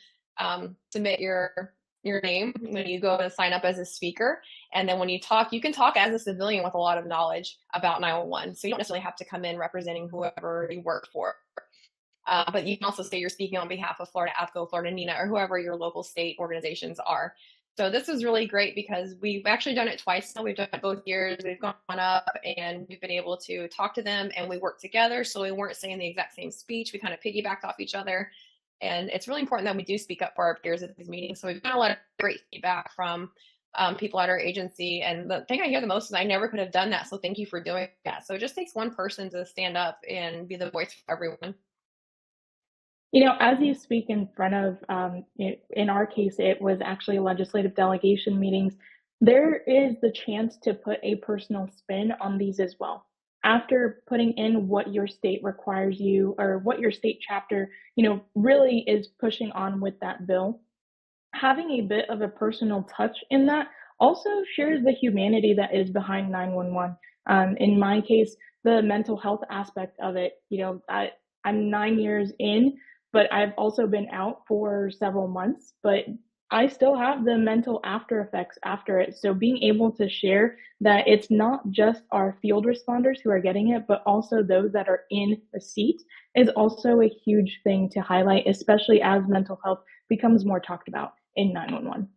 submit your name when you go to sign up as a speaker. And then when you talk, you can talk as a civilian with a lot of knowledge about 911. So you don't necessarily have to come in representing whoever you work for. But you can also say you're speaking on behalf of Florida APCO, Florida MENA, or whoever your local state organizations are. So this was really great because we've actually done it twice now. We've done it both years. We've gone up and we've been able to talk to them, and we worked together. So we weren't saying the exact same speech. We kind of piggybacked off each other. And it's really important that we do speak up for our peers at these meetings. So we've got a lot of great feedback from people at our agency. And the thing I hear the most is I never could have done that. So thank you for doing that. So it just takes one person to stand up and be the voice for everyone. You know, as you speak in front of, in our case, it was actually legislative delegation meetings. There is the chance to put a personal spin on these as well. After putting in what your state requires you, or what your state chapter, really is pushing on with that bill, having a bit of a personal touch in that also shares the humanity that is behind 911. In my case, the mental health aspect of it, I'm 9 years in, but I've also been out for several months, but I still have the mental after effects after it. So being able to share that it's not just our field responders who are getting it, but also those that are in the seat is also a huge thing to highlight, especially as mental health becomes more talked about in 911.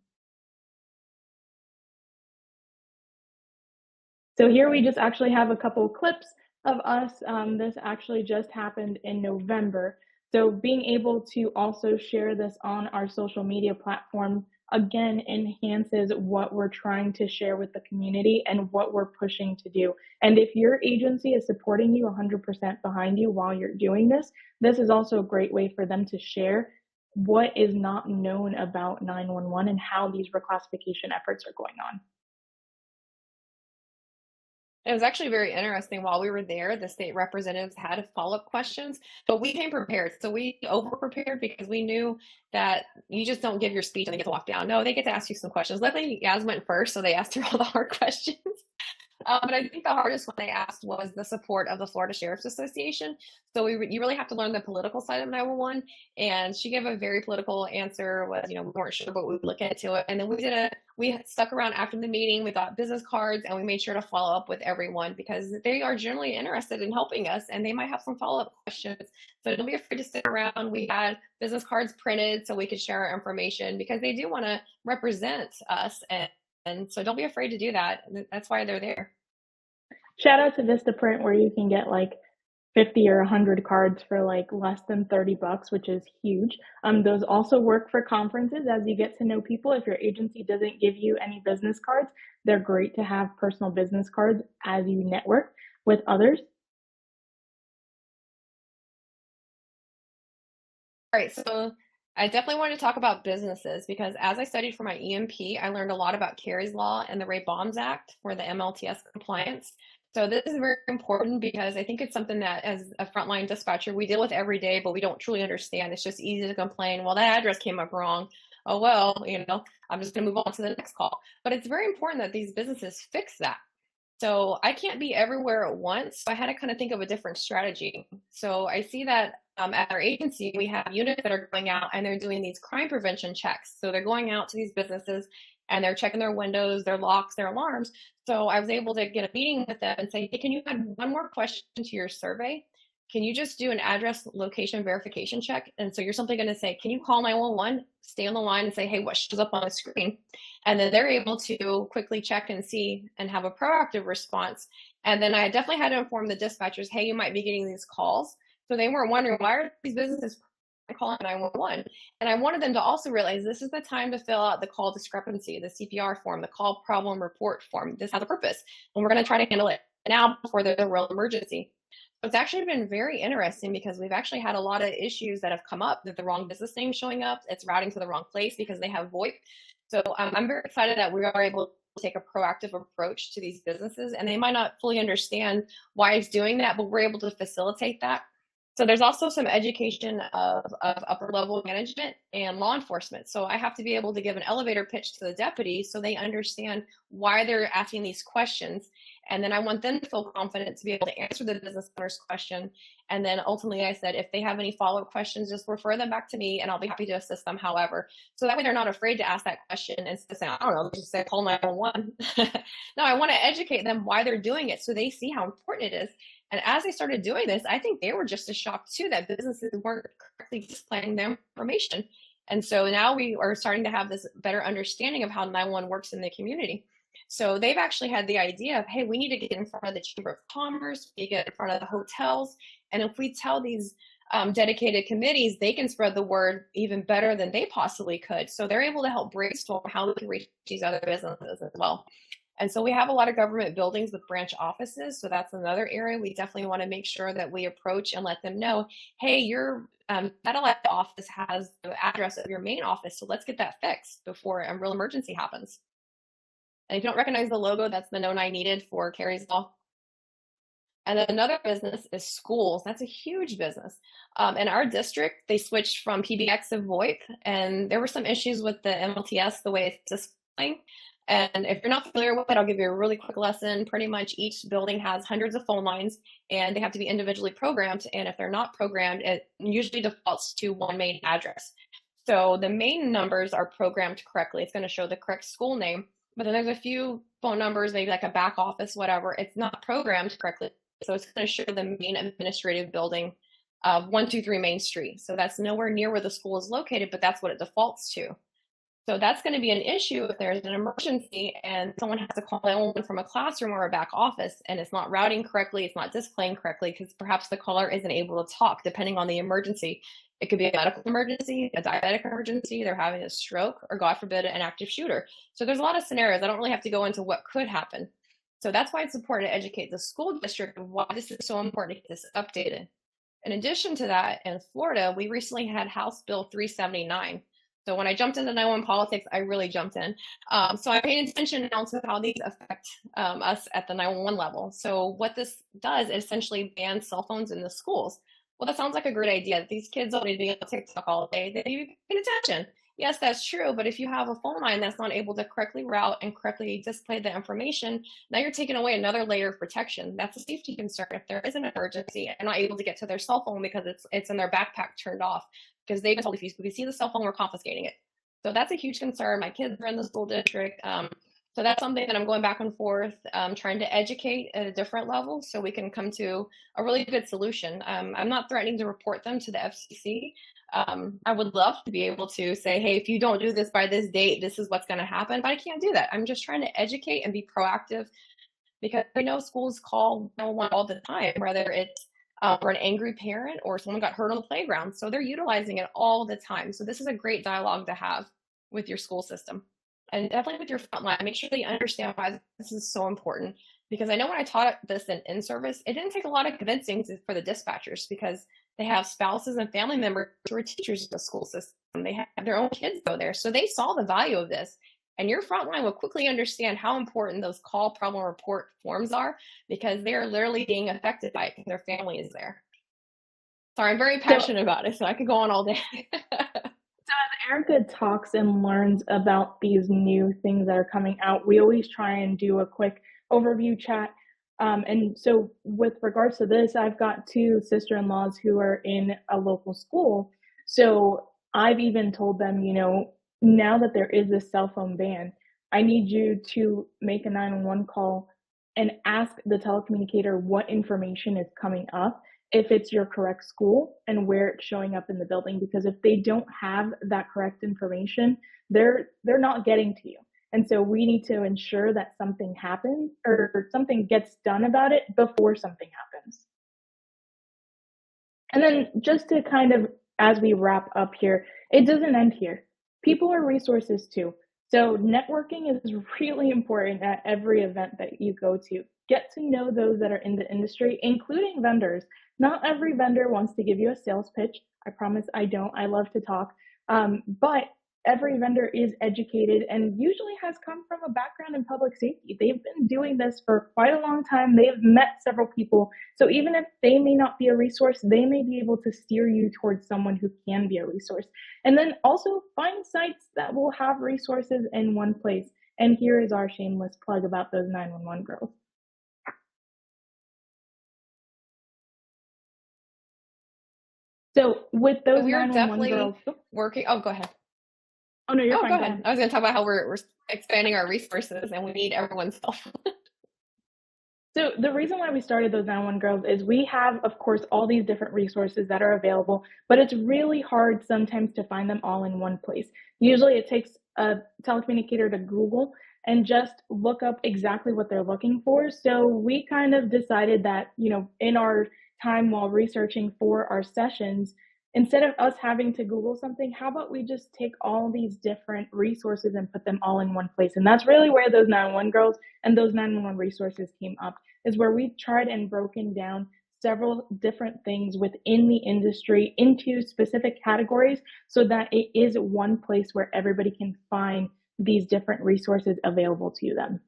So here we just actually have a couple clips of us. This actually just happened in November. So being able to also share this on our social media platform, again, enhances what we're trying to share with the community and what we're pushing to do. And if your agency is supporting you 100% behind you while you're doing this, this is also a great way for them to share what is not known about 911 and how these reclassification efforts are going on. It was actually very interesting. While we were there, the state representatives had follow-up questions, but we came prepared. So we over-prepared because we knew that you just don't give your speech and they get to walk down. No, they get to ask you some questions. Luckily, Yaz went first, so they asked her all the hard questions. But I think the hardest one they asked was the support of the Florida Sheriff's Association. So you really have to learn the political side of 911. And she gave a very political answer. Was we weren't sure, but we would look into it. And then we stuck around after the meeting. We got business cards, and we made sure to follow up with everyone because they are generally interested in helping us, and they might have some follow up questions. So don't be afraid to stick around. We had business cards printed so we could share our information because they do want to represent us, and so don't be afraid to do that. That's why they're there. Shout out to Vistaprint where you can get like 50 or 100 cards for like less than $30, which is huge. Those also work for conferences as you get to know people. If your agency doesn't give you any business cards, they're great to have personal business cards as you network with others. All right, so I definitely want to talk about businesses because as I studied for my EMP, I learned a lot about Carey's Law and the Ray Bombs Act for the MLTS compliance. So this is very important because I think it's something that as a frontline dispatcher, we deal with every day, but we don't truly understand. It's just easy to complain, well, that address came up wrong. Oh, well, I'm just going to move on to the next call. But it's very important that these businesses fix that. So I can't be everywhere at once. So I had to kind of think of a different strategy. So I see that at our agency, we have units that are going out and they're doing these crime prevention checks. So they're going out to these businesses and they're checking their windows, their locks, their alarms. So I was able to get a meeting with them and say, hey, can you add one more question to your survey? Can you just do an address location verification check? And so you're simply going to say, can you call 911, stay on the line and say, hey, what shows up on the screen? And then they're able to quickly check and see and have a proactive response. And then I definitely had to inform the dispatchers, hey, you might be getting these calls. So they weren't wondering, why are these businesses calling 911? And I wanted them to also realize this is the time to fill out the call discrepancy, the CPR form, the call problem report form. This has a purpose. And we're going to try to handle it now before there's a real emergency. It's actually been very interesting because we've actually had a lot of issues that have come up that the wrong business name showing up, it's routing to the wrong place because they have VoIP. So I'm very excited that we are able to take a proactive approach to these businesses, and they might not fully understand why it's doing that, but we're able to facilitate that. So there's also some education of upper level management and law enforcement. So I have to be able to give an elevator pitch to the deputy so they understand why they're asking these questions. And then I want them to feel confident to be able to answer the business owner's question. And then ultimately I said, if they have any follow-up questions, just refer them back to me and I'll be happy to assist them however. So that way they're not afraid to ask that question and say, I don't know, just say call 911. No, I want to educate them why they're doing it so they see how important it is. And as they started doing this, I think they were just as shocked too that businesses weren't correctly displaying their information. And so now we are starting to have this better understanding of how 911 works in the community. So they've actually had the idea of, hey, we need to get in front of the Chamber of Commerce, we get in front of the hotels. And if we tell these dedicated committees, they can spread the word even better than they possibly could. So they're able to help brainstorm how we can reach these other businesses as well. And so we have a lot of government buildings with branch offices. So that's another area we definitely want to make sure that we approach and let them know, hey, your satellite office has the address of your main office. So let's get that fixed before a real emergency happens. And if you don't recognize the logo, that's the known I needed for Carey's Law. And then another business is schools. That's a huge business. In our district, they switched from PBX to VoIP, and there were some issues with the MLTS, the way it's displaying. And if you're not familiar with it, I'll give you a really quick lesson. Pretty much each building has hundreds of phone lines and they have to be individually programmed. And if they're not programmed, it usually defaults to one main address. So the main numbers are programmed correctly. It's going to show the correct school name, but then there's a few phone numbers, maybe like a back office, whatever. It's not programmed correctly. So it's going to show the main administrative building of 123 Main Street. So that's nowhere near where the school is located, but that's what it defaults to. So that's going to be an issue if there's an emergency and someone has to call 911 from a classroom or a back office and it's not routing correctly, it's not displaying correctly because perhaps the caller isn't able to talk depending on the emergency. It could be a medical emergency, a diabetic emergency, they're having a stroke, or God forbid, an active shooter. So there's a lot of scenarios. I don't really have to go into what could happen. So that's why it's important to educate the school district of why this is so important to get this updated. In addition to that, in Florida, we recently had House Bill 379. So when I jumped into 911 politics, I really jumped in. So I paid attention now to how these affect us at the 911 level. So what this does is essentially ban cell phones in the schools. Well, that sounds like a great idea. These kids don't need to be on TikTok all day. They need to be paying attention. Yes, that's true. But if you have a phone line that's not able to correctly route and correctly display the information, now you're taking away another layer of protection. That's a safety concern. If there is an emergency and not able to get to their cell phone because it's in their backpack turned off, because they've been told if we see the cell phone, we're confiscating it. So that's a huge concern. My kids are in the school district. So that's something that I'm going back and forth, trying to educate at a different level so we can come to a really good solution. I'm not threatening to report them to the FCC. I would love to be able to say, hey, if you don't do this by this date, this is what's going to happen. But I can't do that. I'm just trying to educate and be proactive, because I know schools call 911 all the time, whether it's for an angry parent or someone got hurt on the playground. So they're utilizing it all the time. So this is a great dialogue to have with your school system. And definitely with your frontline, make sure they understand why this is so important. Because I know when I taught this in service, it didn't take a lot of convincing for the dispatchers, because they have spouses and family members who are teachers in the school system. They have their own kids go there. So they saw the value of this. And your frontline will quickly understand how important those call problem report forms are, because they are literally being affected by it because their family is there. Sorry, I'm very passionate about it, so I could go on all day. Erica talks and learns about these new things that are coming out, we always try and do a quick overview chat. And so with regards to this, I've got two sister-in-laws who are in a local school. So I've even told them, now that there is this cell phone ban, I need you to make a 911 call and ask the telecommunicator what information is coming up, if it's your correct school and where it's showing up in the building. Because if they don't have that correct information, they're not getting to you. And so we need to ensure that something happens or something gets done about it before something happens. And then just to kind of, as we wrap up here, it doesn't end here. People are resources too. So networking is really important at every event that you go to. Get to know those that are in the industry, including vendors. Not every vendor wants to give you a sales pitch. I promise I don't. I love to talk. But every vendor is educated and usually has come from a background in public safety. They've been doing this for quite a long time. They've met several people. So even if they may not be a resource, they may be able to steer you towards someone who can be a resource. And then also find sites that will have resources in one place. And here is our shameless plug about those 911 girls. So with those we are 911 definitely girls, working. Oh, go ahead. Oh no, you're fine. Go ahead. I was going to talk about how we're expanding our resources and we need everyone's help. So the reason why we started those 911 girls is we have, of course, all these different resources that are available, but it's really hard sometimes to find them all in one place. Usually it takes a telecommunicator to Google and just look up exactly what they're looking for. So we kind of decided that, in our time while researching for our sessions, instead of us having to Google something, how about we just take all these different resources and put them all in one place? And that's really where those 911 girls and those 911 resources came up, is where we've tried and broken down several different things within the industry into specific categories so that it is one place where everybody can find these different resources available to them.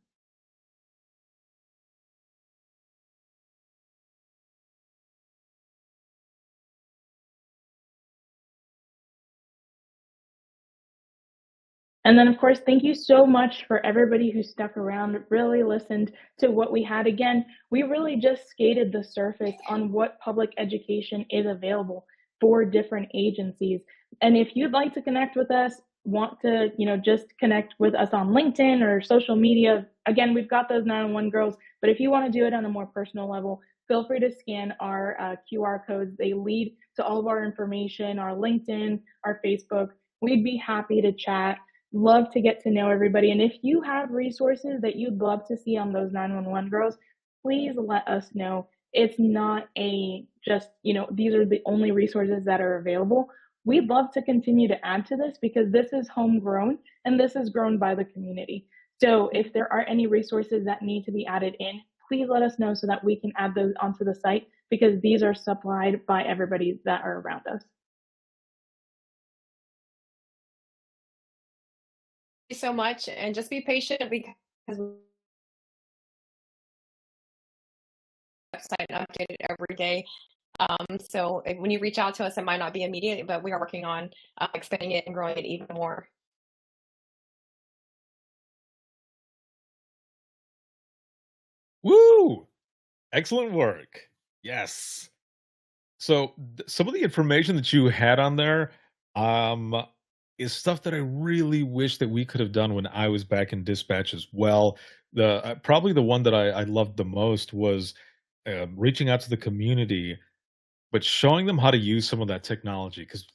And then, of course, thank you so much for everybody who stuck around, really listened to what we had. Again, we really just skated the surface on what public education is available for different agencies. And if you'd like to connect with us, want to, just connect with us on LinkedIn or social media, again, we've got those 911 girls, but if you want to do it on a more personal level, feel free to scan our QR codes. They lead to all of our information, our LinkedIn, our Facebook. We'd be happy to chat. Love to get to know everybody. And if you have resources that you'd love to see on those 911 girls, please let us know. It's not just, these are the only resources that are available. We'd love to continue to add to this because this is homegrown and this is grown by the community. So if there are any resources that need to be added in, please let us know so that we can add those onto the site, because these are supplied by everybody that are around us. Thank you so much, and just be patient because website updated every day. So when you reach out to us, it might not be immediate, but we are working on expanding it and growing it even more. Woo! Excellent work. Yes. So some of the information that you had on there um, is stuff that I really wish that we could have done when I was back in dispatch as well. The probably the one that I loved the most was reaching out to the community, but showing them how to use some of that technology because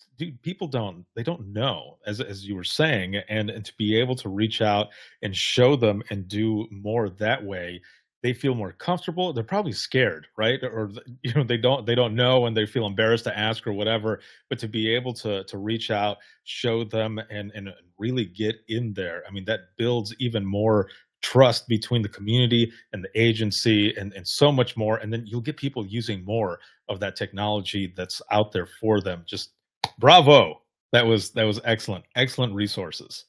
people don't know as you were saying, and to be able to reach out and show them and do more that way, they feel more comfortable. They're probably scared, right? Or they don't know and they feel embarrassed to ask or whatever. But to be able to reach out, show them, and really get in there, I mean, that builds even more trust between the community and the agency, and so much more. And then you'll get people using more of that technology that's out there for them. Just bravo. That was excellent. Excellent resources.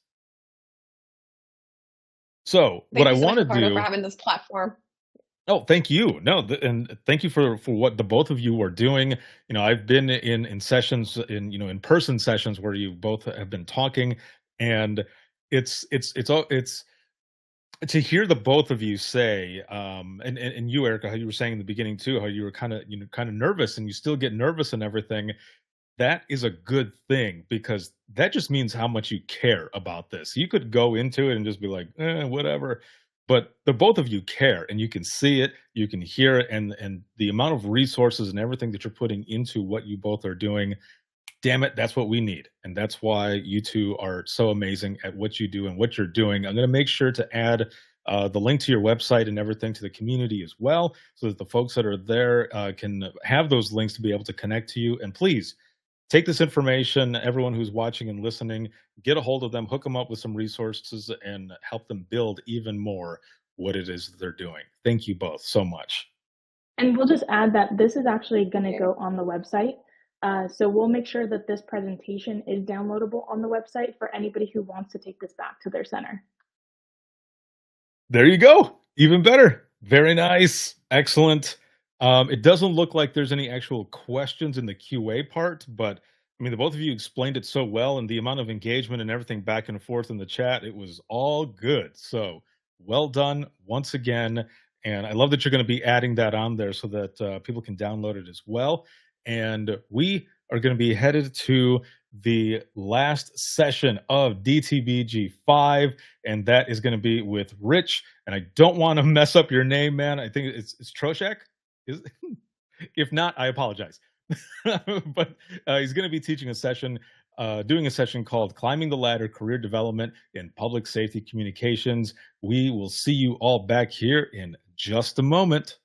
So what Thank I you so much, want to Ricardo, for do. having this platform. Oh, thank you. No, and thank you for what the both of you are doing. I've been in sessions, in person sessions where you both have been talking, and it's to hear the both of you say, and you, Erica, how you were saying in the beginning too, how you were kind of nervous, and you still get nervous and everything. That is a good thing because that just means how much you care about this. You could go into it and just be like, whatever. But the both of you care and you can see it, you can hear it, and the amount of resources and everything that you're putting into what you both are doing, damn it, that's what we need. And that's why you two are so amazing at what you do and what you're doing. I'm going to make sure to add the link to your website and everything to the community as well, so that the folks that are there can have those links to be able to connect to you. And please take this information, everyone who's watching and listening, get a hold of them, hook them up with some resources, and help them build even more what it is that they're doing. Thank you both so much. And we'll just add that this is actually going to Yeah. go on the website. So we'll make sure that this presentation is downloadable on the website for anybody who wants to take this back to their center. There you go. Even better. Very nice. Excellent. It doesn't look like there's any actual questions in the QA part, but I mean, the both of you explained it so well, and the amount of engagement and everything back and forth in the chat, it was all good. So well done once again. And I love that you're going to be adding that on there so that people can download it as well. And we are going to be headed to the last session of DTBG5, and that is going to be with Rich. And I don't want to mess up your name, man. I think it's Troshak. Is if not, I apologize. But he's going to be teaching a session, doing a session called "Climbing the Ladder: Career Development in Public Safety Communications." We will see you all back here in just a moment.